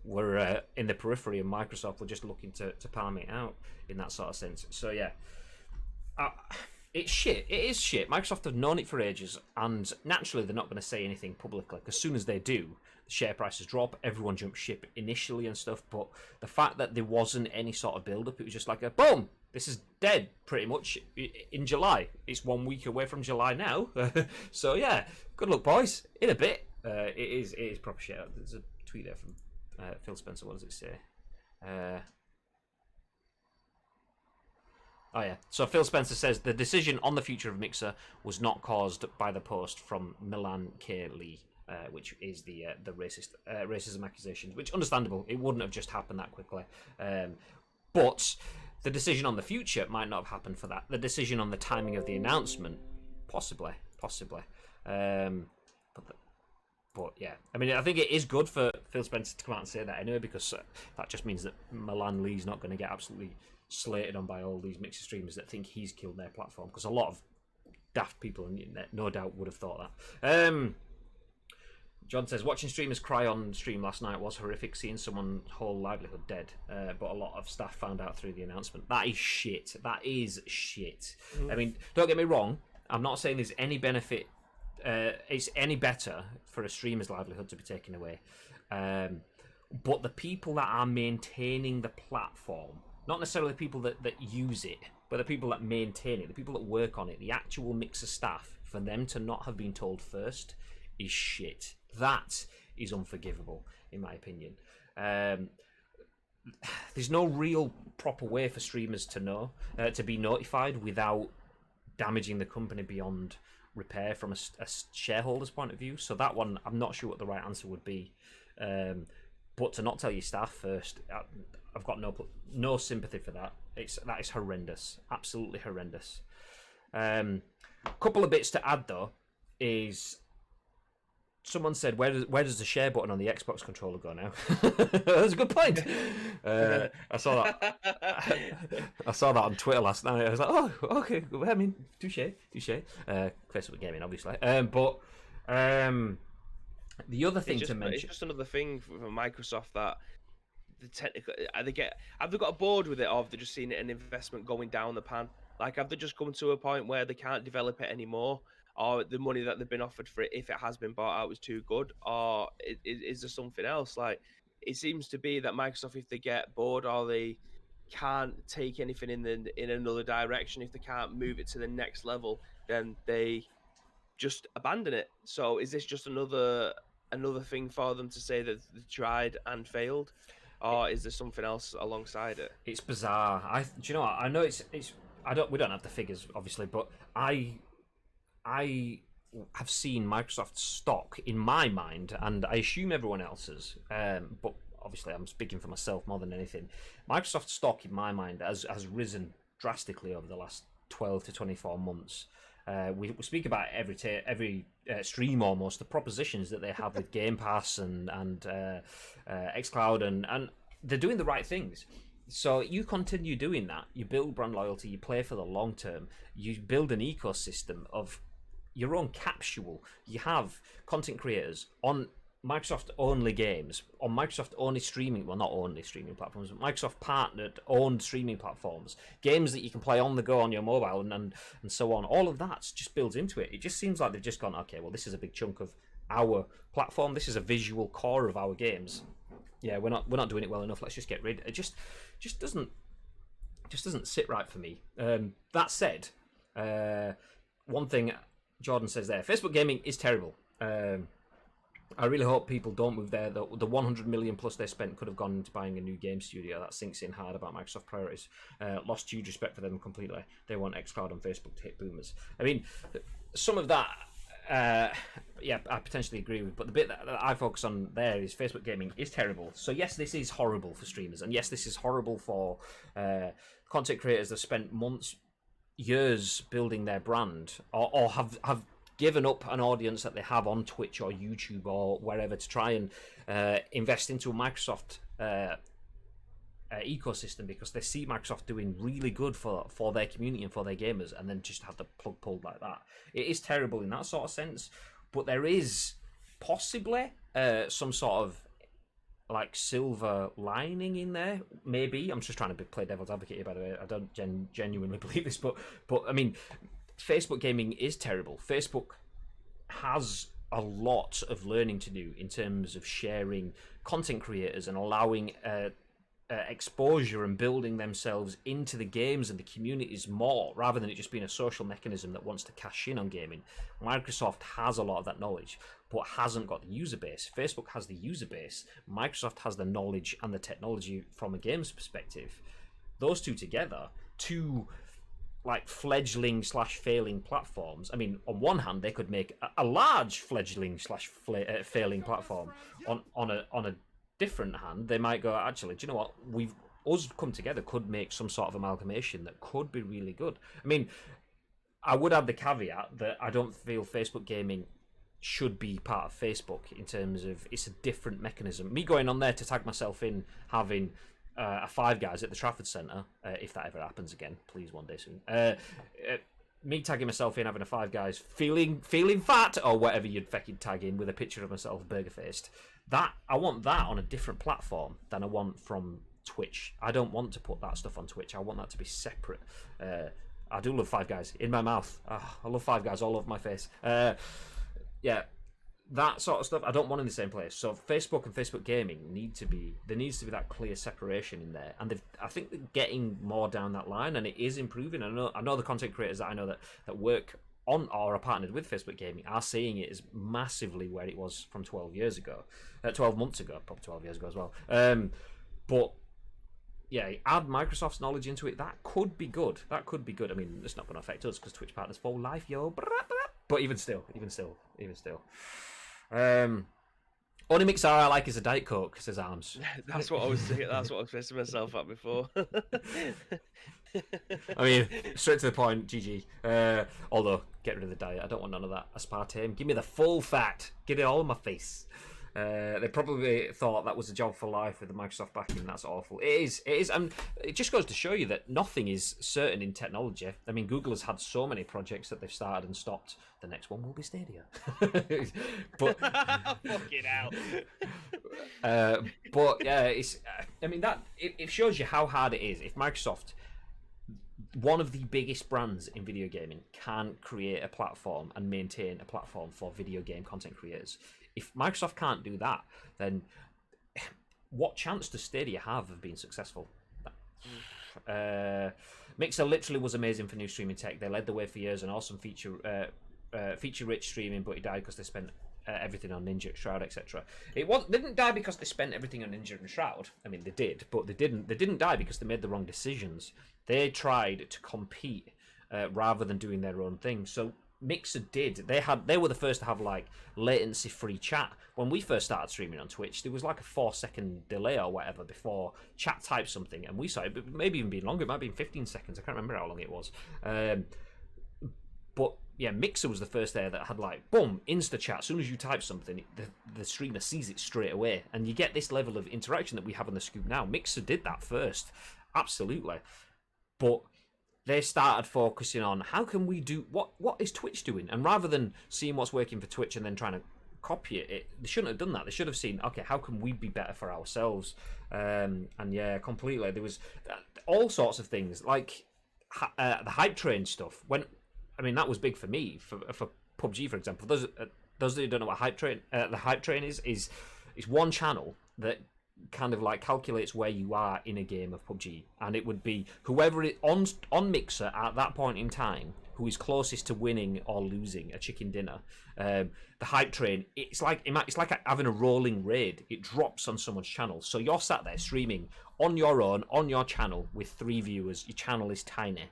were in the periphery and Microsoft were just looking to palm it out in that sort of sense. So yeah, it's shit. It is shit. Microsoft have known it for ages, and naturally they're not going to say anything publicly. As soon as they do, the share prices drop, everyone jumps ship initially and stuff. But the fact that there wasn't any sort of build-up, it was just like a boom, this is dead pretty much in July. It's 1 week away from July now. So yeah, good luck, boys. In a bit. It is proper shit. There's a tweet there from Phil Spencer. What does it say? Oh yeah. So Phil Spencer says the decision on the future of Mixer was not caused by the post from Milan K. Lee, which is the racism accusations. Which, understandable. It wouldn't have just happened that quickly. But the decision on the future might not have happened for that. The decision on the timing of the announcement, possibly. But yeah, I mean, I think it is good for Phil Spencer to come out and say that anyway, because that just means that Milan Lee's not going to get absolutely slated on by all these Mixer streamers that think he's killed their platform, because a lot of daft people on the internet no doubt would have thought that. John says, watching streamers cry on stream last night was horrific, seeing someone's whole livelihood dead, but a lot of staff found out through the announcement. That is shit. I mean, don't get me wrong, I'm not saying there's any benefit, it's any better for a streamer's livelihood to be taken away, but the people that are maintaining the platform, not necessarily the people that use it, but the people that maintain it, the people that work on it, the actual Mixer staff, for them to not have been told first is shit. That is unforgivable, in my opinion. There's no real proper way for streamers to know, to be notified without damaging the company beyond repair from a shareholder's point of view. So that one, I'm not sure what the right answer would be. But to not tell your staff first, I've got no sympathy for that. That is horrendous, absolutely horrendous. Couple of bits to add though is, someone said, where does the share button on the Xbox controller go now? That's a good point. I saw that on Twitter last night. I was like, oh, okay. I mean, touche. Facebook gaming, obviously. But the other thing to mention, it's just another thing for Microsoft that the technical, have they got a board with it, or have they just seen an investment going down the pan? Like, have they just come to a point where they can't develop it anymore? Or the money that they've been offered for it, if it has been bought out, was too good? Or is there something else? Like, it seems to be that Microsoft, if they get bored or they can't take anything in another direction, if they can't move it to the next level, then they just abandon it. So is this just another thing for them to say that they tried and failed? Or is there something else alongside it? It's bizarre. Do you know what? I know it's we don't have the figures, obviously, but I have seen Microsoft stock, in my mind, and I assume everyone else's, but obviously I'm speaking for myself more than anything. Microsoft stock, in my mind, has risen drastically over the last 12 to 24 months. We speak about every stream almost, the propositions that they have with Game Pass and xCloud, and they're doing the right things. So you continue doing that, you build brand loyalty, you play for the long term, you build an ecosystem of your own capsule. You have content creators on Microsoft only games on Microsoft only streaming, well, not only streaming platforms, but Microsoft partnered owned streaming platforms, games that you can play on the go on your mobile and so on. All of that just builds into it. It just seems like they've just gone, okay, well, this is a big chunk of our platform. This is a visual core of our games. Yeah, we're not doing it well enough. Let's just get rid. It just doesn't sit right for me. That said, one thing Jordan says there, Facebook gaming is terrible. I really hope people don't move there. The 100 million plus they spent could have gone into buying a new game studio. That sinks in hard about Microsoft priorities. Lost huge respect for them completely. They want xCloud on Facebook to hit boomers. I mean, some of that, yeah, I potentially agree with. But the bit that I focus on there is Facebook gaming is terrible. So yes, this is horrible for streamers, and yes, this is horrible for content creators that spent months, years building their brand, or have given up an audience that they have on Twitch or YouTube or wherever to try and invest into a Microsoft ecosystem because they see Microsoft doing really good for their community and for their gamers, and then just have the plug pulled like that. It is terrible in that sort of sense, but there is possibly some sort of like silver lining in there. Maybe I'm just trying to play devil's advocate here, by the way. I don't genuinely believe this, but I mean, Facebook gaming is terrible. Facebook has a lot of learning to do in terms of sharing content creators and allowing exposure and building themselves into the games and the communities more, rather than it just being a social mechanism that wants to cash in on gaming. Microsoft has a lot of that knowledge, but hasn't got the user base. Facebook has the user base. Microsoft has the knowledge and the technology from a games perspective. Those two together, two like fledgling / failing platforms. I mean, on one hand, they could make a large fledgling / failing platform. On a different hand, they might go, actually, do you know what? Us come together could make some sort of amalgamation that could be really good. I mean, I would add the caveat that I don't feel Facebook gaming should be part of Facebook in terms of it's a different mechanism. Me going on there to tag myself in having a Five Guys at the Trafford Centre, if that ever happens again, please one day soon. Me tagging myself in having a Five Guys, feeling fat or whatever you'd fucking tag in with a picture of myself burger faced. That I want that on a different platform than I want from Twitch. I don't want to put that stuff on Twitch. I want that to be separate. I do love Five Guys in my mouth. Oh, I love Five Guys all over my face. Yeah. That sort of stuff I don't want in the same place. So Facebook and Facebook gaming there needs to be that clear separation in there, and I think they're getting more down that line, and it is improving. I know the content creators that I know that work on or are partnered with Facebook gaming are seeing it as massively where it was from 12 months ago, probably 12 years ago as well. But yeah, add Microsoft's knowledge into it. That could be good. I mean, it's not going to affect us because Twitch partners for life, yo. But even still. Only mixer I like is a Diet Coke, says Arms. That's what I was saying. That's what I was pissing myself at before. I mean, straight to the point, GG. Although, get rid of the diet. I don't want none of that aspartame. Give me the full fat. Get it all in my face. They probably thought that was a job for life with the Microsoft backing. That's awful. It is, and it just goes to show you that nothing is certain in technology. I mean, Google has had so many projects that they've started and stopped. The next one will be Stadia. But fucking hell. But yeah, it's. I mean, that it shows you how hard it is. If Microsoft, one of the biggest brands in video gaming, can create a platform and maintain a platform for video game content creators. If Microsoft can't do that, then what chance does Stadia have of being successful? Mixer literally was amazing for new streaming tech. They led the way for years, an awesome feature-rich streaming, but it died because they spent everything on Ninja, Shroud, etc. They didn't die because they spent everything on Ninja and Shroud. I mean, they did, but they didn't die because they made the wrong decisions. They tried to compete rather than doing their own thing. So Mixer did. They were the first to have like latency-free chat. When we first started streaming on Twitch, there was like a 4-second delay or whatever before chat typed something, and we saw it maybe even being longer. It might have been 15 seconds. I can't remember how long it was. But yeah, Mixer was the first there that had like boom, insta chat. As soon as you type something, the streamer sees it straight away, and you get this level of interaction that we have on the Scoop now. Mixer did that first, absolutely, but they started focusing on how can we do what is Twitch doing, and rather than seeing what's working for Twitch and then trying to copy it. They shouldn't have done that. They should have seen, okay, how can we be better for ourselves? And yeah, completely. There was all sorts of things like the hype train stuff. That was big for me for PUBG, for example. Those who don't know what the hype train is one channel that kind of like calculates where you are in a game of PUBG, and it would be whoever it on Mixer at that point in time who is closest to winning or losing a chicken dinner. The hype train, it's like having a rolling raid. It drops on someone's channel, so you're sat there streaming on your own on your channel with 3 viewers. Your channel is tiny.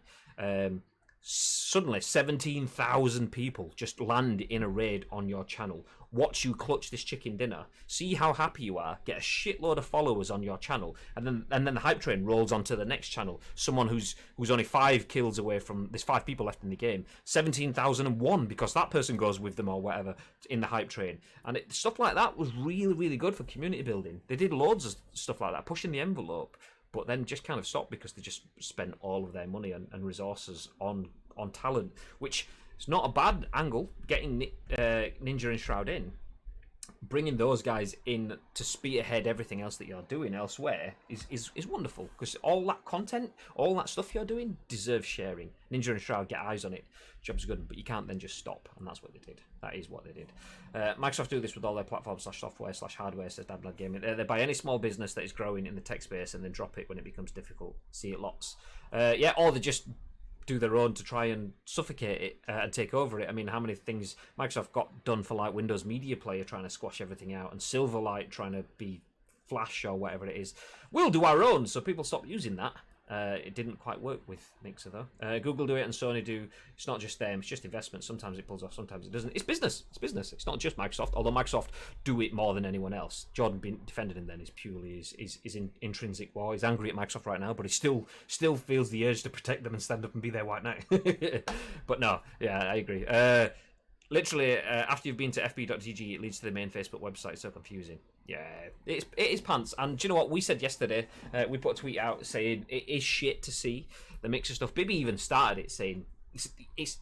Suddenly 17,000 people just land in a raid on your channel, watch you clutch this chicken dinner, see how happy you are, get a shitload of followers on your channel, and then the hype train rolls onto the next channel, someone who's only 5 kills away from, there's 5 people left in the game, 17,001 because that person goes with them or whatever in the hype train. And stuff like that was really, really good for community building. They did loads of stuff like that, pushing the envelope, but then just kind of stopped because they just spent all of their money and resources on talent, which is not a bad angle. Getting Ninja and Shroud in, bringing those guys in to spearhead everything else that you're doing elsewhere is wonderful, because all that content, all that stuff you're doing deserves sharing. Ninja and Shroud get eyes on it, job's good, but you can't then just stop, and that's what they did. That is what they did. Microsoft do this with all their platforms /software/hardware, says Dadblad Gaming. They buy any small business that is growing in the tech space and then drop it when it becomes difficult. See it lots. Or they just do their own to try and suffocate it and take over it. I mean, how many things Microsoft got done for like Windows Media Player trying to squash everything out, and Silverlight trying to be Flash or whatever it is. We'll do our own, so people stop using that. It didn't quite work with Mixer though. Google do it and Sony do. It's not just them, it's just investment. Sometimes it pulls off, sometimes it doesn't. It's business. It's not just Microsoft, although Microsoft do it more than anyone else. Jordan being defended him then is purely is in intrinsic war. He's angry at Microsoft right now, but he still feels the urge to protect them and stand up and be their white knight. But no, yeah, I agree. Literally, after you've been to fb.tg, it leads to the main Facebook website. It's so confusing. Yeah, it is pants. And do you know what we said yesterday? We put a tweet out saying it is shit to see the Mixer stuff. Bibby even started it saying it's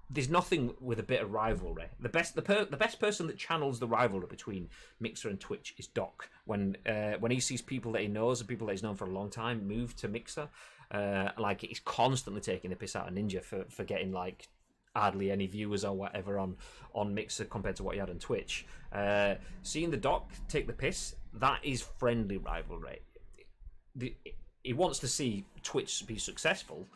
there's nothing with a bit of rivalry. The best person that channels the rivalry between Mixer and Twitch is Doc. When he sees people that he knows and people that he's known for a long time move to Mixer, like he's constantly taking the piss out of Ninja for getting like hardly any viewers or whatever on Mixer compared to what he had on Twitch. Seeing the Doc take the piss, that is friendly rivalry. He wants to see Twitch be successful.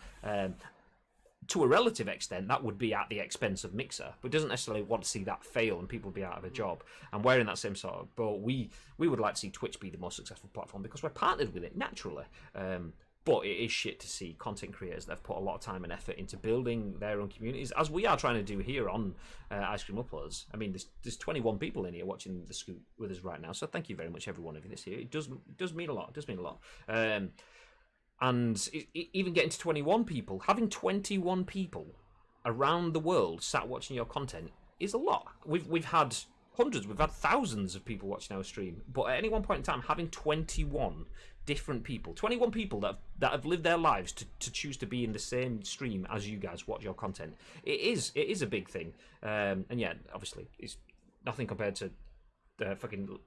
To a relative extent, that would be at the expense of Mixer, but doesn't necessarily want to see that fail and people be out of a job. And we're in that same sort of, but we would like to see Twitch be the most successful platform because we're partnered with it naturally. But it is shit to see content creators that have put a lot of time and effort into building their own communities, as we are trying to do here on Ice Cream Uploads. I mean, there's 21 people in here watching the scoop with us right now, so thank you very much, every one of you that's here. It does mean a lot. It does mean a lot. And even getting to 21 people, having 21 people around the world sat watching your content is a lot. We've had hundreds, we've had thousands of people watching our stream, but at any one point in time, having 21 different people, 21 people that have lived their lives to choose to be in the same stream as you guys watch your content, it is a big thing. And yeah, obviously, it's nothing compared to fucking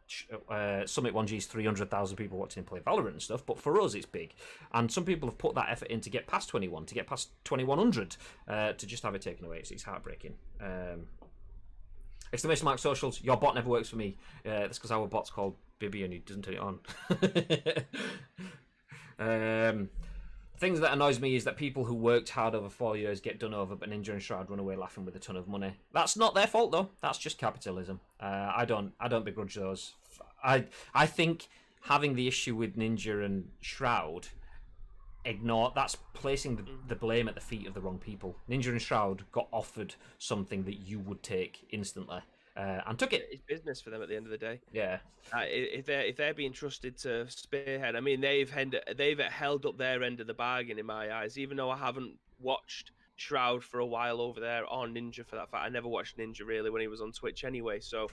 Summit 1G's 300,000 people watching him play Valorant and stuff, but for us it's big, and some people have put that effort in to get past 21, to get past 2100, to just have it taken away. It's heartbreaking. Exclamation mark socials, your bot never works for me. That's because our bot's called Bibby and he doesn't turn it on. Things that annoys me is that people who worked hard over 4 years get done over, but Ninja and Shroud run away laughing with a ton of money. That's not their fault though. That's just capitalism. I don't begrudge those. I think having the issue with Ninja and Shroud, that's placing the blame at the feet of the wrong people. Ninja and Shroud got offered something that you would take instantly. And took it. It's business for them at the end of the day. Yeah. If they're being trusted to spearhead, I mean, they've held up their end of the bargain in my eyes. Even though I haven't watched Shroud for a while over there, or Ninja for that fact, I never watched Ninja really when he was on Twitch anyway. So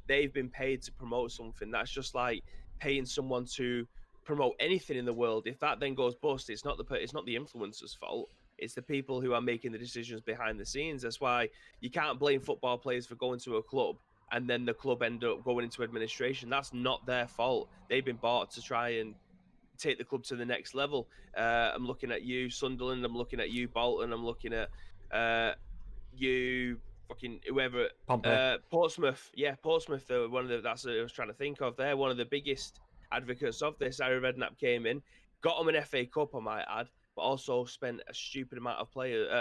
they've been paid to promote something. That's just like paying someone to promote anything in the world. If that then goes bust, it's not the influencer's fault. It's the people who are making the decisions behind the scenes. That's why you can't blame football players for going to a club and then the club end up going into administration. That's not their fault. They've been bought to try and take the club to the next level. I'm looking at you, Sunderland. I'm looking at you, Bolton. I'm looking at you, fucking whoever. Pompey. Portsmouth. Yeah, Portsmouth. One of the that's what I was trying to think of. They're one of the biggest advocates of this. Harry Redknapp came in, got them an FA Cup, I might add, but also spent a stupid amount of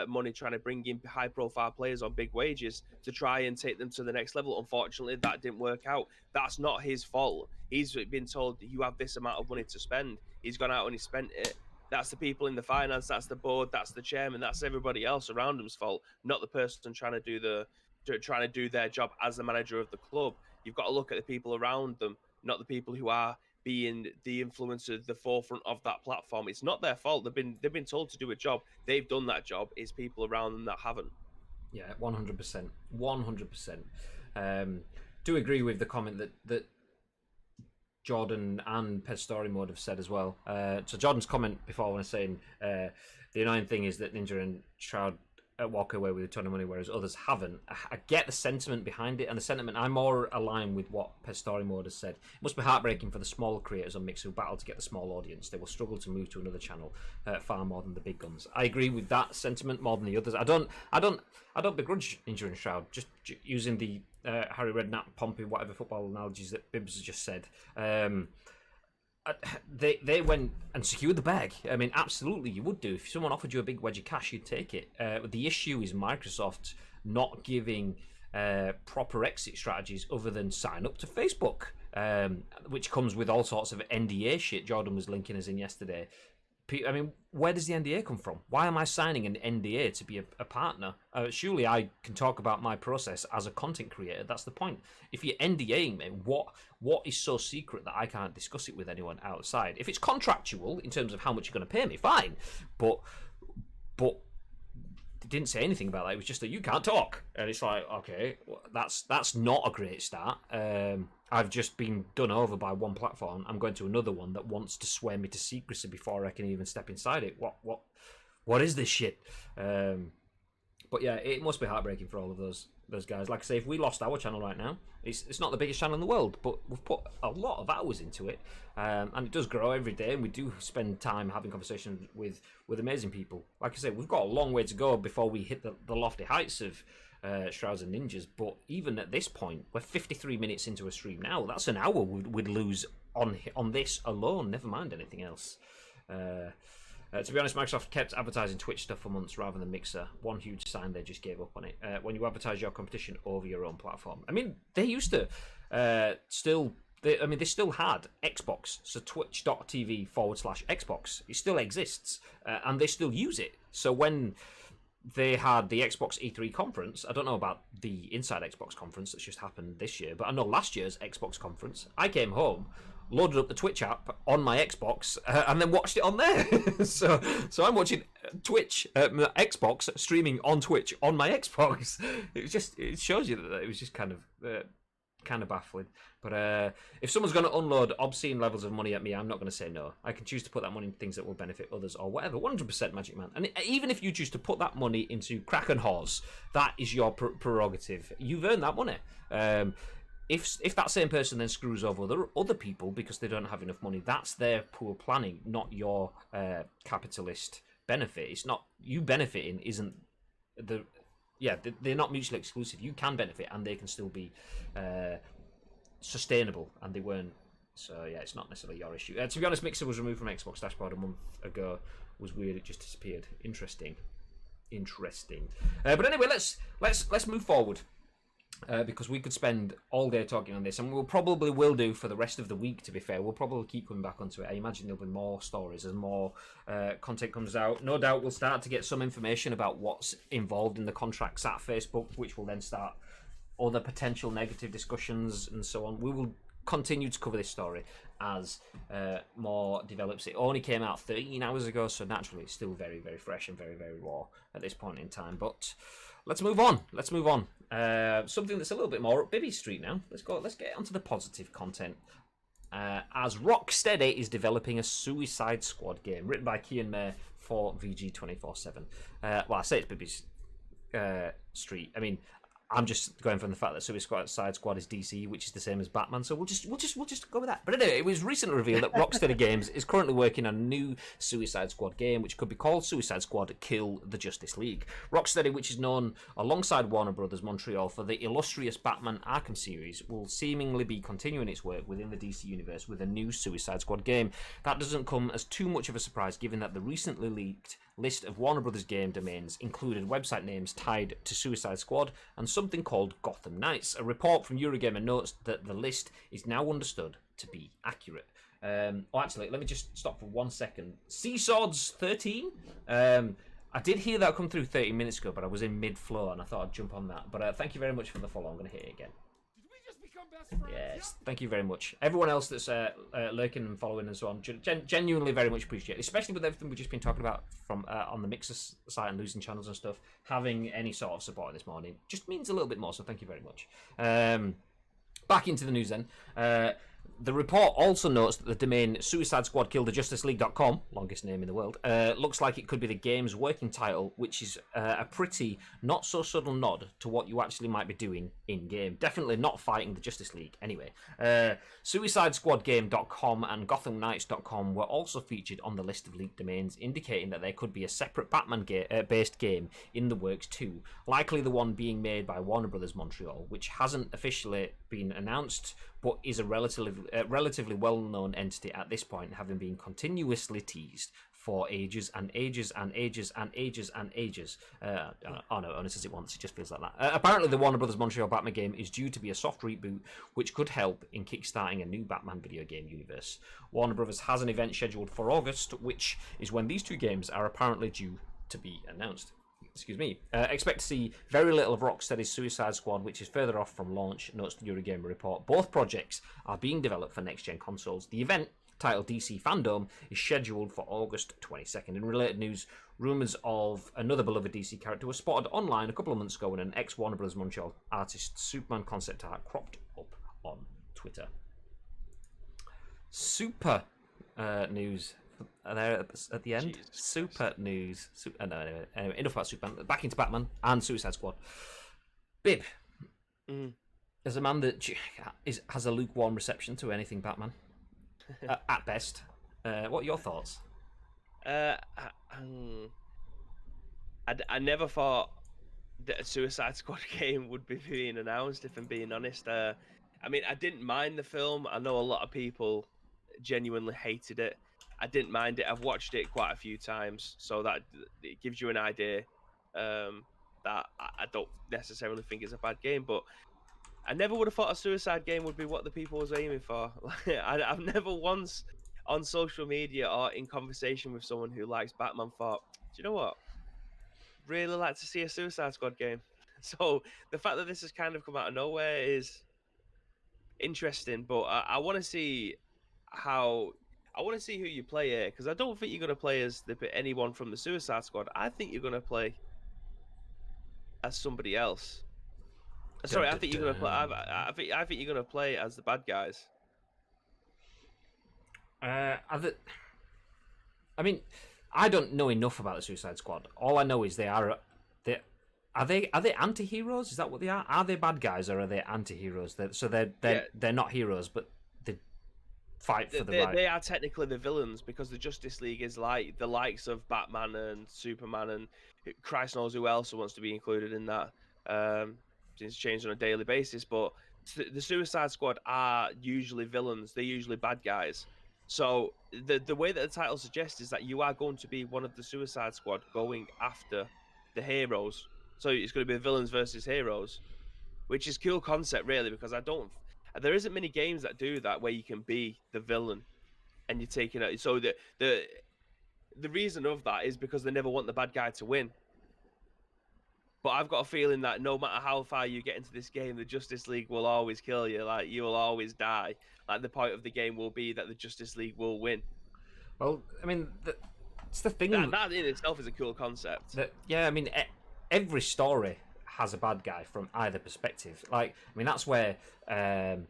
money trying to bring in high-profile players on big wages to try and take them to the next level. Unfortunately, that didn't work out. That's not his fault. He's been told that you have this amount of money to spend. He's gone out and he spent it. That's the people in the finance, that's the board, that's the chairman, that's everybody else around him's fault, not the person trying to do their job as the manager of the club. You've got to look at the people around them, not the people who are being the influencer, the forefront of that platform. It's not their fault. They've been told to do a job. They've done that job. It's people around them that haven't. Yeah, 100%. 100%. Do agree with the comment that Jordan and Pet Story Mode have said as well. So Jordan's comment before when saying the annoying thing is that Ninja and Shroud walk away with a ton of money, whereas others haven't. I get the sentiment behind it, and the sentiment I'm more aligned with what Pet Story Mode has said. It must be heartbreaking for the smaller creators on Mix who battle to get the small audience. They will struggle to move to another channel far more than the big guns. I agree with that sentiment more than the others. I don't begrudge Ninja and Shroud. Just using the Harry Redknapp, Pompey, whatever football analogies that Bibbs has just said. They went and secured the bag. I mean, absolutely, you would do. If someone offered you a big wedge of cash, you'd take it. The issue is Microsoft not giving proper exit strategies other than sign up to Facebook, which comes with all sorts of NDA shit. Jordan was linking us in yesterday. I mean, where does the NDA come from? Why am I signing an NDA to be a partner? Surely I can talk about my process as a content creator. That's the point. If you're NDAing me, what is so secret that I can't discuss it with anyone outside? If it's contractual in terms of how much you're going to pay me, fine. But they didn't say anything about that. It was just that you can't talk, and it's like, okay, that's not a great start. I've just been done over by one platform. I'm going to another one that wants to swear me to secrecy before I can even step inside it. What is this shit? But yeah, it must be heartbreaking for all of those guys. Like I say, if we lost our channel right now, it's not the biggest channel in the world, but we've put a lot of hours into it, and it does grow every day, and we do spend time having conversations with amazing people. Like I say, we've got a long way to go before we hit the lofty heights of Shrouds and Ninjas, but even at this point, we're 53 minutes into a stream now. That's an hour we'd lose on this alone, never mind anything else. To be honest, Microsoft kept advertising Twitch stuff for months rather than Mixer. One huge sign they just gave up on it. When you advertise your competition over your own platform. I mean, they used to they still had Xbox, so twitch.tv/Xbox. It still exists, and they still use it. So when they had the Xbox E3 conference, I don't know about the Inside Xbox conference that's just happened this year, but I know last year's Xbox conference, I came home, loaded up the Twitch app on my Xbox, and then watched it on there. so I'm watching Twitch, Xbox streaming on Twitch on my Xbox. It shows you that it was just kind of baffling. But if someone's going to unload obscene levels of money at me, I'm not going to say no. I can choose to put that money in things that will benefit others or whatever. 100% Magic Man. And even if you choose to put that money into Kraken Horse, that is your prerogative. You've earned that money. If that same person then screws over other people because they don't have enough money, that's their poor planning, not your capitalist benefit. It's not you benefiting. They're not mutually exclusive. You can benefit and they can still be sustainable, and they weren't. So yeah, it's not necessarily your issue. To be honest, Mixer was removed from Xbox dashboard a month ago. It was weird. It just disappeared. Interesting. But anyway, let's move forward. Because we could spend all day talking on this, and we'll probably will do for the rest of the week, to be fair. We'll probably keep coming back onto it. I imagine there'll be more stories as more content comes out. No doubt we'll start to get some information about what's involved in the contracts at Facebook, which will then start other potential negative discussions and so on. We will continue to cover this story as more develops. It only came out 13 hours ago, so naturally it's still very, very fresh and very, very raw at this point in time. But let's move on. Something that's a little bit more up Bibby Street now. Let's get onto the positive content. As Rocksteady is developing a Suicide Squad game written by Cian Maher for VG247. Well, I say it's Bibby's Street. I mean, I'm just going from the fact that Suicide Squad is DC, which is the same as Batman. So we'll just go with that. But anyway, it was recently revealed that Rocksteady Games is currently working on a new Suicide Squad game, which could be called Suicide Squad: Kill the Justice League. Rocksteady, which is known alongside Warner Brothers Montreal for the illustrious Batman Arkham series, will seemingly be continuing its work within the DC universe with a new Suicide Squad game. That doesn't come as too much of a surprise, given that the recently leaked list of Warner Brothers game domains included website names tied to Suicide Squad and something called Gotham Knights. A report from Eurogamer notes that the list is now understood to be accurate. Actually, let me just stop for 1 second. Sea Swords 13? I did hear that come through 30 minutes ago, but I was in mid-flow and I thought I'd jump on that. But thank you very much for the follow. I'm going to hit it again. Yes, thank you very much. Everyone else that's lurking and following and so on, genuinely very much appreciate it, especially with everything we've just been talking about from on the Mixer site and losing channels and stuff. Having any sort of support this morning just means a little bit more, so thank you very much. Back into the news then. The report also notes that the domain Suicide Squad Kill the Justice League.com, longest name in the world, looks like it could be the game's working title, which is a pretty not so subtle nod to what you actually might be doing in game. Definitely not fighting the Justice League. Anyway, SuicideSquadGame.com and GothamKnights.com were also featured on the list of leaked domains, indicating that there could be a separate Batman-based game in the works too, likely the one being made by Warner Brothers Montreal, which hasn't officially been announced, but is a relatively well-known entity at this point, having been continuously teased for ages and ages and ages and ages and ages. Oh no, only says it once, it just feels like that. Apparently the Warner Brothers Montreal Batman game is due to be a soft reboot, which could help in kickstarting a new Batman video game universe. Warner Brothers has an event scheduled for August, which is when these two games are apparently due to be announced. Excuse me. Expect to see very little of Rocksteady's Suicide Squad, which is further off from launch, notes the Eurogamer report. Both projects are being developed for next-gen consoles. The event, titled DC Fandom, is scheduled for August 22nd. In related news, rumours of another beloved DC character were spotted online a couple of months ago when an ex-Warner Bros. Montreal artist Superman concept art cropped up on Twitter. Super news. There at the end. Jesus Super Christ. News. Anyway, enough about Superman. Back into Batman and Suicide Squad. Bib, as a man that has a lukewarm reception to anything Batman, at best, what are your thoughts? I never thought that a Suicide Squad game would be being announced, if I'm being honest. I mean, I didn't mind the film. I know a lot of people genuinely hated it. I didn't mind it. I've watched it quite a few times, so that it gives you an idea that I don't necessarily think it's a bad game. But I never would have thought a Suicide game would be what the people was aiming for. I've never once on social media or in conversation with someone who likes Batman thought, do you know what? Really like to see a Suicide Squad game. So the fact that this has kind of come out of nowhere is interesting, but I want to see I want to see who you play here, because I don't think you're going to play as anyone from the Suicide Squad. I think you're going to play as somebody else. Sorry, I think you're going to play. I think you're going to play as the bad guys. I mean, I don't know enough about the Suicide Squad. All I know is are they anti-heroes? Is that what they are? Are they bad guys or are they anti-heroes? They're not heroes, but fight for the right. They are technically the villains, because the Justice League is like the likes of Batman and Superman and Christ knows who else wants to be included in that. It's changed on a daily basis, but the Suicide Squad are usually villains. They're usually bad guys. So the way that the title suggests is that you are going to be one of the Suicide Squad going after the heroes. So it's going to be the villains versus heroes, which is a cool concept, really, because there isn't many games that do that where you can be the villain and you're taking it. So the reason of that is because they never want the bad guy to win. But I've got a feeling that no matter how far you get into this game, the Justice League will always kill you. Like, you will always die. Like, the point of the game will be that the Justice League will win. Well, I mean, it's the thing that in itself is a cool concept. I mean, every story has a bad guy from either perspective. Like, I mean, that's where I've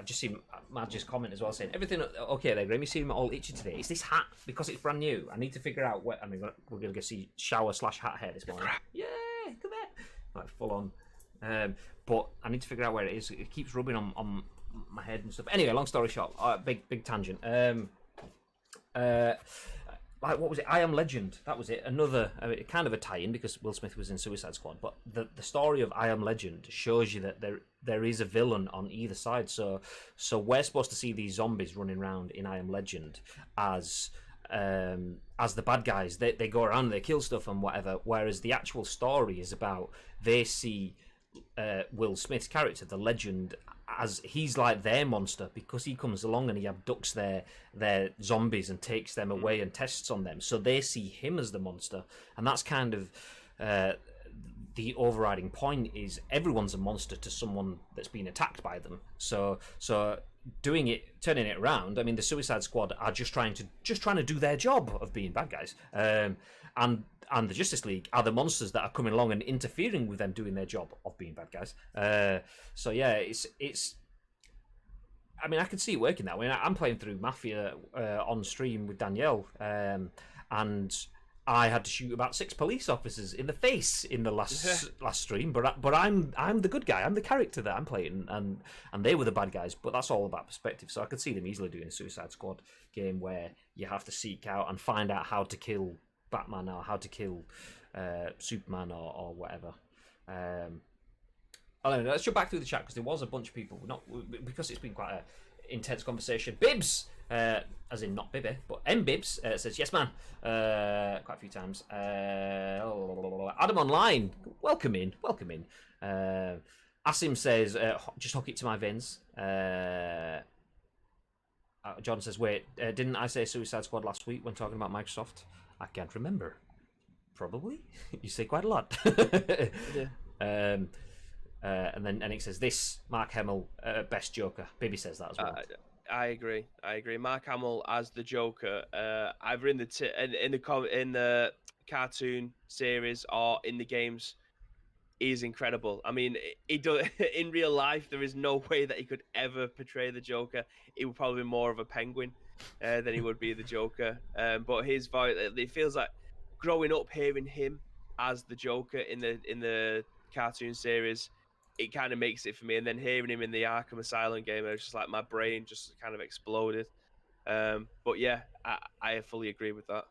just seen Madge's comment as well, saying everything okay there, Graham. You see him all itchy today. It's this hat because it's brand new. I need to figure out what. I mean, we're going to go see shower/hat hair this morning. Yeah, come there. like full on. But I need to figure out where it is. It keeps rubbing on my head and stuff. Anyway, long story short, big tangent. Like what was it? I Am Legend. That was it. Another kind of a tie-in because Will Smith was in Suicide Squad. But the story of I Am Legend shows you that there is a villain on either side. So we're supposed to see these zombies running around in I Am Legend as the bad guys. They go around, they kill stuff and whatever. Whereas the actual story is about they see Will Smith's character, the Legend, as he's like their monster because he comes along and he abducts their zombies and takes them away and tests on them. So they see him as the monster, and that's kind of the overriding point is everyone's a monster to someone that's been attacked by them. So turning it around. I mean, the Suicide Squad are just trying to do their job of being bad guys, and the Justice League are the monsters that are coming along and interfering with them doing their job of being bad guys. So yeah, it's. I mean, I can see it working that way. I'm playing through Mafia on stream with Danielle, and I had to shoot about 6 police officers in the face in the last stream. But I'm the good guy. I'm the character that I'm playing, and they were the bad guys. But that's all about perspective. So I could see them easily doing a Suicide Squad game where you have to seek out and find out how to kill Batman or how to kill Superman or whatever. I don't know. Let's jump back through the chat because there was a bunch of people. Not because it's been quite an intense conversation. Bibs, as in not Bibby, but M Bibs says yes, man. Quite a few times. Adam Online, welcome in. Asim says just hook it to my veins. John says, wait, didn't I say Suicide Squad last week when talking about Microsoft? I can't remember. Probably. You say quite a lot. Yeah. And then it says this Mark Hamill best Joker. Bibby says that as well. I agree. Mark Hamill as the Joker, either in the cartoon series or in the games, is incredible. I mean, he does in real life. There is no way that he could ever portray the Joker. He would probably be more of a penguin than he would be the Joker. But his voice, it feels like growing up hearing him as the Joker in the cartoon series, it kind of makes it for me. And then hearing him in the Arkham Asylum game, it was just like my brain just kind of exploded. But yeah, I fully agree with that.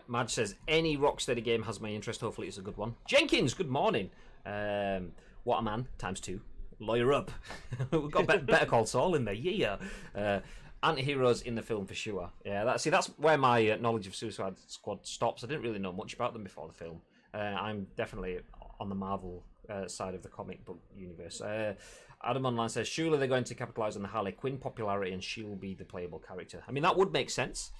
Madge says, any Rocksteady game has my interest. Hopefully it's a good one. Jenkins, good morning. What a man, ×2. Lawyer up. We've got Better Call Saul in there. Yeah. Anti-heroes in the film for sure. Yeah, that's where my knowledge of Suicide Squad stops. I didn't really know much about them before the film. I'm definitely on the Marvel side of the comic book universe. Adam Online says, surely they're going to capitalise on the Harley Quinn popularity and she'll be the playable character. I mean, that would make sense.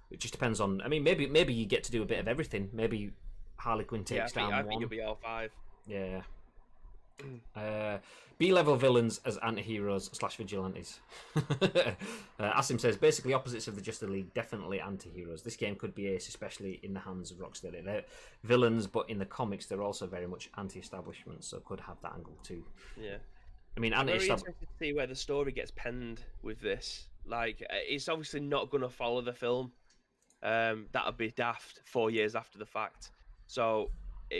It just depends on. I mean, maybe you get to do a bit of everything. Maybe Harley Quinn takes down one. I think it'll be all 5. Yeah. B-level villains as anti-heroes / vigilantes. Asim says, basically opposites of the Justice League, definitely anti-heroes. This game could be ace, especially in the hands of Rocksteady. They're villains, but in the comics they're also very much anti-establishment, so could have that angle too. Yeah. I mean, I'm very interested to see where the story gets penned with this. Like, it's obviously not going to follow the film. That would be daft 4 years after the fact. So,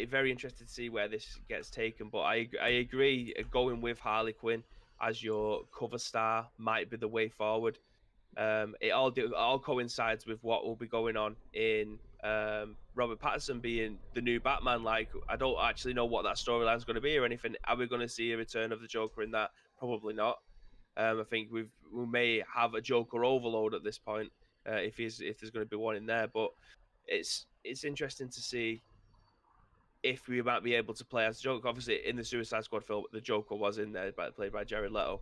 very interested to see where this gets taken. But I agree, going with Harley Quinn as your cover star might be the way forward. It all coincides with what will be going on in Robert Pattinson being the new Batman. Like, I don't actually know what that storyline is going to be or anything. Are we going to see a return of the Joker in that? Probably not. I think we may have a Joker overload at this point if there's going to be one in there. But it's interesting to see if we might be able to play as Joker. Obviously, in the Suicide Squad film, the Joker was in there, played by Jared Leto.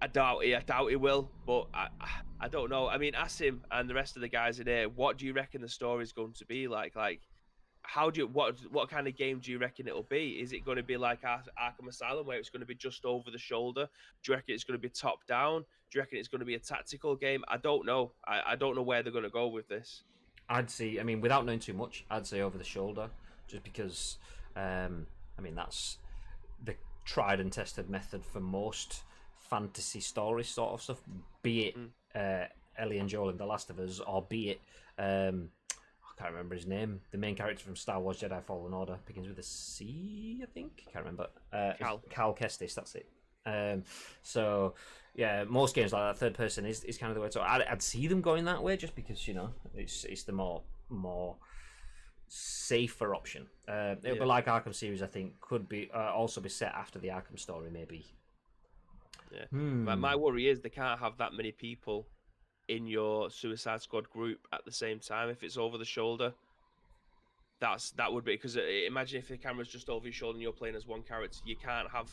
I doubt he will, but I don't know. I mean, ask him and the rest of the guys in here. What do you reckon the story's going to be like? Like, what kind of game do you reckon it'll be? Is it going to be like Arkham Asylum, where it's going to be just over the shoulder? Do you reckon it's going to be top down? Do you reckon it's going to be a tactical game? I don't know. I don't know where they're going to go with this. I'd say, I mean, without knowing too much, I'd say over the shoulder, just because, I mean, that's the tried and tested method for most fantasy story sort of stuff, be it Ellie and Joel in The Last of Us, or be it, can't remember his name. The main character from Star Wars Jedi Fallen Order begins with a C, I think. Can't remember. Cal Kestis, that's it. So yeah, most games like that, third person is kind of the way. So I'd see them going that way, just because it's the more safer option. It'll be like Arkham series. I think could be also be set after the Arkham story, maybe. Yeah. My worry is they can't have that many people in your Suicide Squad group at the same time if it's over the shoulder. That would be, because imagine if the camera's just over your shoulder and you're playing as one character, you can't have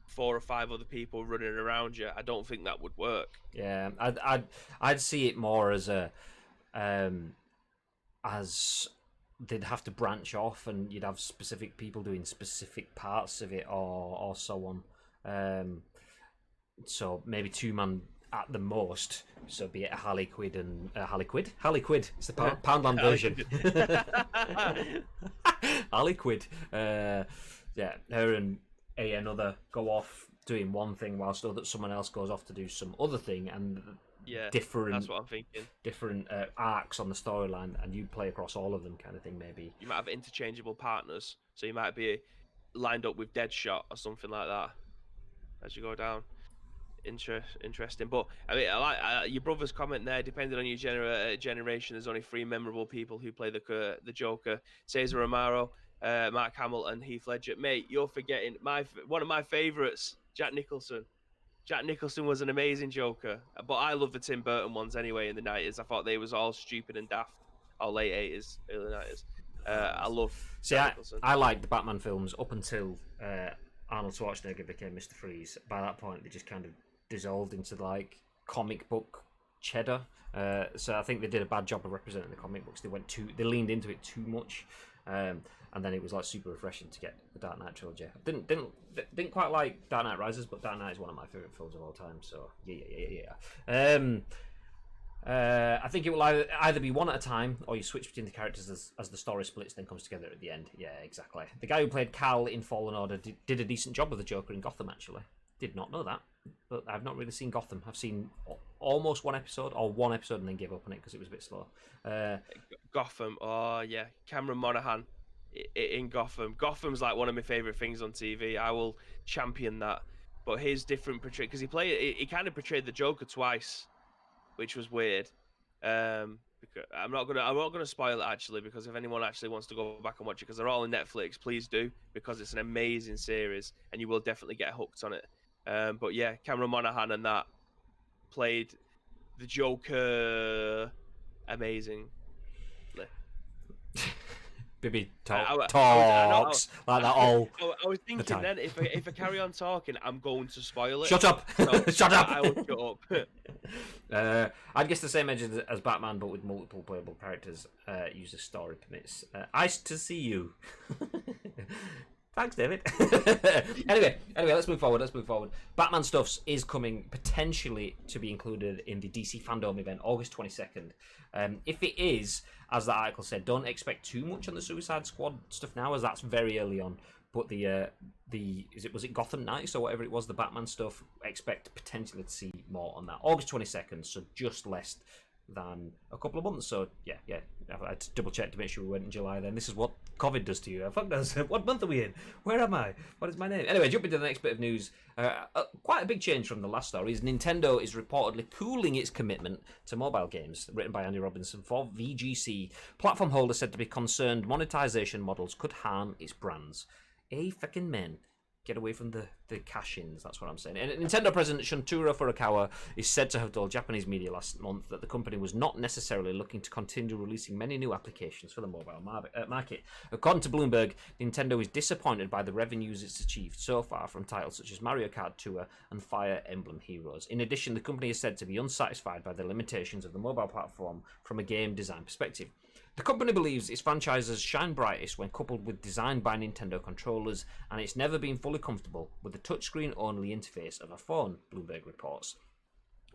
4 or 5 other people running around you. I don't think that would work. Yeah, I'd see it more as as they'd have to branch off, and you'd have specific people doing specific parts of it, or so on. So maybe 2-man at the most. So be it a Harley Quinn and Harley Quinn. It's the Poundland version. Harley Quinn. Yeah, her and another go off doing one thing whilst someone else goes off to do some other thing, and different. That's what I'm thinking. Different arcs on the storyline, and you play across all of them, kind of thing. Maybe you might have interchangeable partners, so you might be lined up with Deadshot or something like that as you go down. Interesting, but I mean, I like your brother's comment there. Depending on your generation, there's only 3 memorable people who play the Joker: Cesar Romero, Mark Hamill, and Heath Ledger. Mate, you're forgetting one of my favourites, Jack Nicholson. Jack Nicholson was an amazing Joker, but I love the Tim Burton ones anyway in the 90s. I thought they was all stupid and daft, or late 80s, early 90s. I love Jack Nicholson. I liked the Batman films up until Arnold Schwarzenegger became Mr. Freeze. By that point, they just kind of dissolved into like comic book cheddar. So I think they did a bad job of representing the comic books. They leaned into it too much, and then it was like super refreshing to get the Dark Knight trilogy. Didn't quite like Dark Knight Rises, but Dark Knight is one of my favorite films of all time. So yeah. I think it will either be one at a time, or you switch between the characters as the story splits, then comes together at the end. Yeah, exactly. The guy who played Cal in Fallen Order did a decent job with the Joker in Gotham, actually. Did not know that, but I've not really seen Gotham. I've seen almost one episode and then gave up on it because it was a bit slow. Gotham, oh yeah, Cameron Monaghan in Gotham. Gotham's like one of my favourite things on TV. I will champion that. But his different portrayal, because he kind of portrayed the Joker twice, which was weird. Because I'm not gonna spoil it actually, because if anyone actually wants to go back and watch it, because they're all on Netflix, please do, because it's an amazing series and you will definitely get hooked on it. But yeah, Cameron Monaghan and that played the Joker amazing. Bibby talks like that all. I was thinking then, if I carry on talking, I'm going to spoil it. Shut up! So, Shut up! I will shut up. I'd guess the same engine as Batman, but with multiple playable characters. Use the story permits. Nice to see you. Thanks, David. Anyway, let's move forward. Batman stuff is coming potentially to be included in the DC Fandom event, August 22nd. If it is, as that article said, don't expect too much on the Suicide Squad stuff now, as that's very early on. But was it Gotham Knights or whatever it was, the Batman stuff? Expect potentially to see more on that. August 22nd, so just less than a couple of months. So yeah, I had to double check to make sure we went in July. Then this is what COVID does to you. What month are we in? Where am I? What is my name? Anyway, jumping to the next bit of news. Quite a big change from the last story is Nintendo is reportedly cooling its commitment to mobile games. Written by Andy Robinson for VGC. Platform holders said to be concerned monetization models could harm its brands. Fucking men. Get away from the cash-ins, that's what I'm saying. And Nintendo president Shuntaro Furukawa is said to have told Japanese media last month that the company was not necessarily looking to continue releasing many new applications for the mobile market. According to Bloomberg, Nintendo is disappointed by the revenues it's achieved so far from titles such as Mario Kart Tour and Fire Emblem Heroes. In addition, the company is said to be unsatisfied by the limitations of the mobile platform from a game design perspective. The company believes its franchises shine brightest when coupled with designed by Nintendo controllers, and it's never been fully comfortable with the touchscreen-only interface of a phone, Bloomberg reports.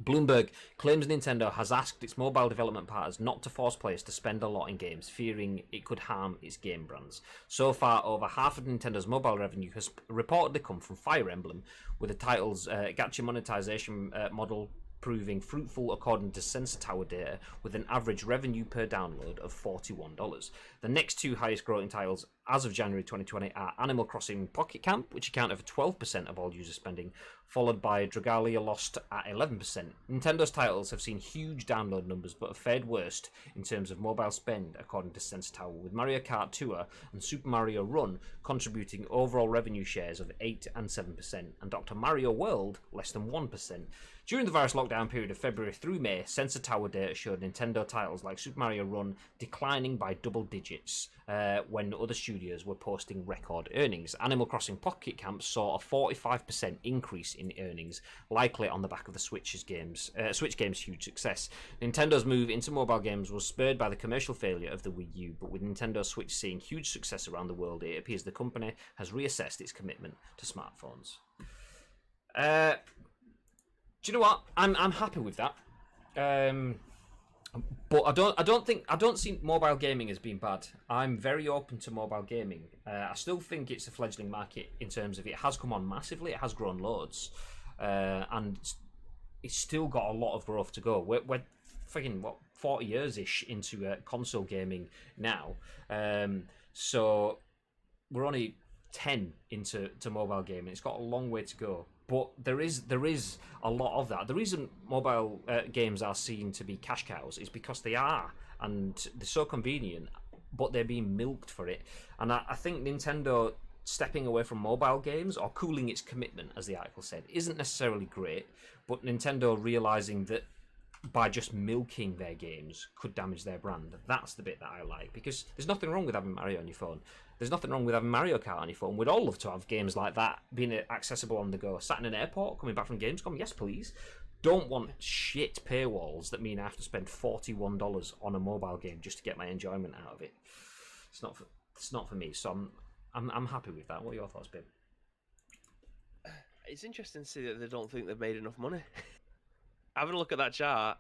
Bloomberg claims Nintendo has asked its mobile development partners not to force players to spend a lot in games, fearing it could harm its game brands. So far, over half of Nintendo's mobile revenue has reportedly come from Fire Emblem, with the title's gacha monetization model proving fruitful according to Sensor Tower data, with an average revenue per download of $41. The next two highest growing titles as of January 2020 are Animal Crossing Pocket Camp, which accounted for 12% of all user spending, followed by Dragalia Lost at 11%. Nintendo's titles have seen huge download numbers but have fared worst in terms of mobile spend, according to Sensor Tower, with Mario Kart Tour and Super Mario Run contributing overall revenue shares of 8 and 7%, and Dr. Mario World less than 1%. During the virus lockdown period of February through May, Sensor Tower data showed Nintendo titles like Super Mario Run declining by double digits when other studios were posting record earnings. Animal Crossing Pocket Camp saw a 45% increase in earnings, likely on the back of the Switch game's huge success. Nintendo's move into mobile games was spurred by the commercial failure of the Wii U, but with Nintendo Switch seeing huge success around the world, it appears the company has reassessed its commitment to smartphones. Do you know what? I'm happy with that. But I don't see mobile gaming as being bad. I'm very open to mobile gaming. I still think it's a fledgling market in terms of it has come on massively. It has grown loads, and it's still got a lot of growth to go. We're fucking 40 years ish into console gaming now, so we're only 10 into mobile gaming. It's got a long way to go. But there is a lot of that. The reason mobile games are seen to be cash cows is because they are, and they're so convenient, but they're being milked for it. And I think Nintendo stepping away from mobile games, or cooling its commitment, as the article said, isn't necessarily great, but Nintendo realising that by just milking their games could damage their brand. That's the bit that I like, because there's nothing wrong with having Mario on your phone. There's nothing wrong with having Mario Kart on your phone. We'd all love to have games like that being accessible on the go. Sat in an airport, coming back from Gamescom, yes please. Don't want shit paywalls that mean I have to spend $41 on a mobile game just to get my enjoyment out of it. It's not for me. So I'm happy with that. What are your thoughts, babe? It's interesting to see that they don't think they've made enough money. Having a look at that chart,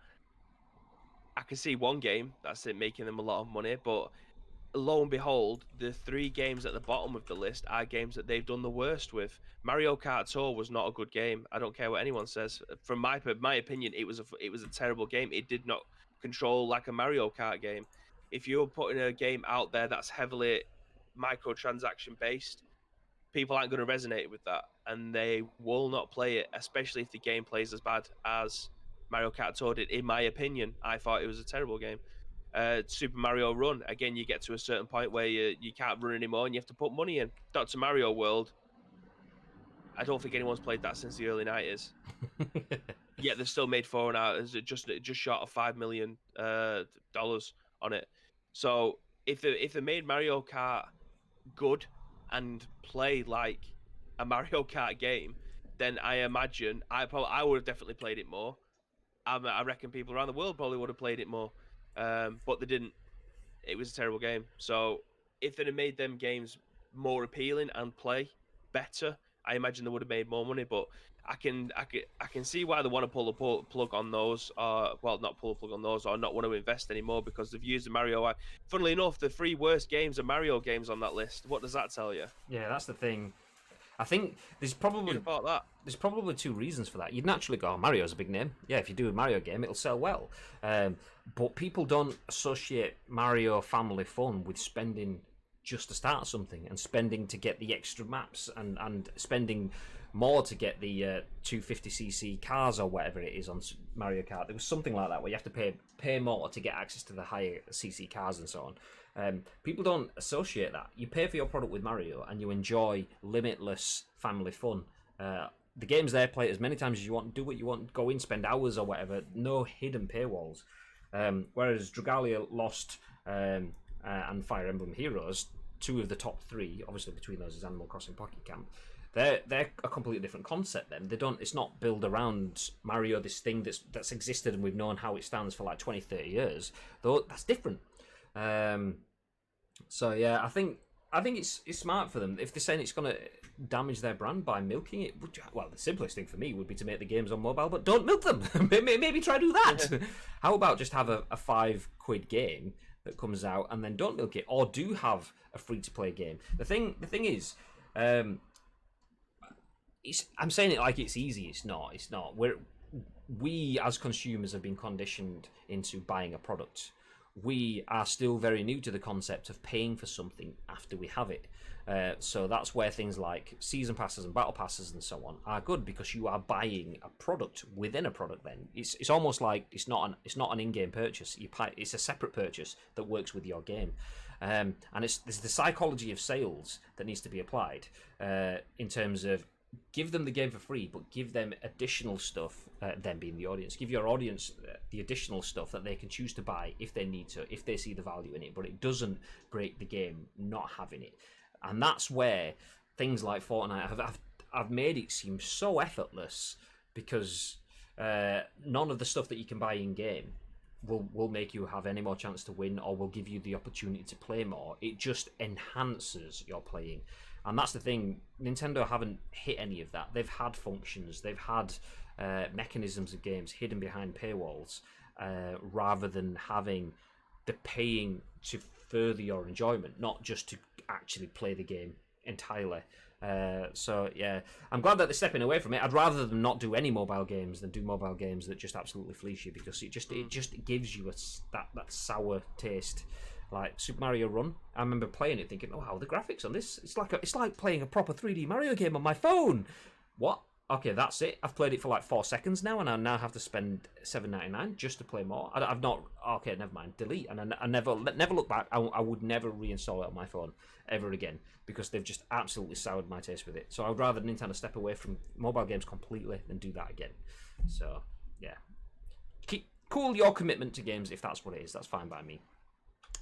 I can see one game that's it making them a lot of money, but lo and behold, the 3 games at the bottom of the list are games that they've done the worst with. Mario Kart Tour was not a good game. I don't care what anyone says. From my opinion, it was a terrible game. It did not control like a Mario Kart game. If you're putting a game out there that's heavily microtransaction based, people aren't going to resonate with that, and they will not play it, especially if the gameplay is as bad as Mario Kart Tour did. In my opinion, I thought it was a terrible game. Super Mario Run, again, you get to a certain point where you can't run anymore and you have to put money in. Dr. Mario World, I don't think anyone's played that since the early 90s. Yet they've still made just short of $5 million on it. So if they made Mario Kart good and play like a Mario Kart game, then I imagine I would have definitely played it more. I reckon people around the world probably would have played it more. But they didn't. It was a terrible game. So if they'd have made them games more appealing and play better, I imagine they would have made more money. But I can see why they want to pull the plug on those. Well, not pull the plug on those, or not want to invest anymore because they've used the Mario. Funnily enough, the 3 worst games are Mario games on that list. What does that tell you? Yeah, that's the thing. I think there's probably 2 reasons for that. You'd naturally go, oh, Mario's a big name. Yeah, if you do a Mario game, it'll sell well. But people don't associate Mario family fun with spending just to start something, and spending to get the extra maps, and spending more to get the 250cc cars or whatever it is on Mario Kart. There was something like that where you have to pay more to get access to the higher cc cars and so on. People don't associate that. You pay for your product with Mario and you enjoy limitless family fun. The game's there, play it as many times as you want, do what you want, go in, spend hours or whatever. No hidden paywalls. Whereas Dragalia Lost and Fire Emblem Heroes, 2 of the top 3, obviously between those is Animal Crossing Pocket Camp. They're a completely different concept. Then it's not built around Mario, this thing that's existed and we've known how it stands for like 20-30 years. Though that's different. So yeah, I think it's smart for them. If they're saying it's going to damage their brand by milking it, well, the simplest thing for me would be to make the games on mobile, but don't milk them. Maybe try to do that. How about just have a £5 game that comes out and then don't milk it, or do have a free-to-play game. The thing is, I'm saying it like it's easy. It's not. we as consumers have been conditioned into buying a product. We are still very new to the concept of paying for something after we have it. So that's where things like season passes and battle passes and so on are good, because you are buying a product within a product. Then it's almost like it's not an in-game purchase. It's a separate purchase that works with your game, and there's the psychology of sales that needs to be applied in terms of give them the game for free, but give them additional stuff, them being the audience. Give your audience the additional stuff that they can choose to buy if they need to, if they see the value in it, but it doesn't break the game not having it. And that's where things like Fortnite have made it seem so effortless, because none of the stuff that you can buy in-game will make you have any more chance to win, or will give you the opportunity to play more. It just enhances your playing. And that's the thing, Nintendo haven't hit any of that. They've had functions, they've had mechanisms of games hidden behind paywalls, rather than having the paying to further your enjoyment, not just to actually play the game entirely. So yeah, I'm glad that they're stepping away from it. I'd rather them not do any mobile games than do mobile games that just absolutely fleece you, because it just gives you that sour taste. Like Super Mario Run, I remember playing it thinking, "Oh wow, the graphics on this! It's like playing a proper 3D Mario game on my phone." What? Okay, that's it. I've played it for like 4 seconds now, and I now have to spend $7.99 just to play more. I've not. Okay, never mind. Delete, and I never look back. I would never reinstall it on my phone ever again, because they've just absolutely soured my taste with it. So I'd rather Nintendo step away from mobile games completely than do that again. So yeah, keep cool your commitment to games if that's what it is. That's fine by me.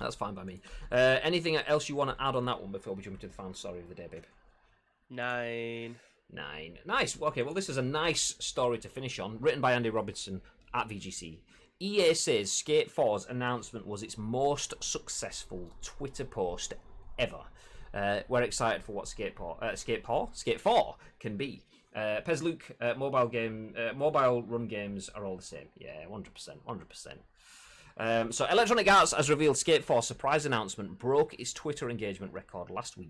That's fine by me. Anything else you want to add on that one before we jump into the final story of the day, babe? 9. Nice. Okay, well, this is a nice story to finish on, written by Andy Robinson at VGC. EA says Skate 4's announcement was its most successful Twitter post ever. We're excited for what Skate 4 can be. Pez Luke, mobile run games are all the same. Yeah, 100%. So Electronic Arts has revealed Skate 4's surprise announcement broke its Twitter engagement record last week,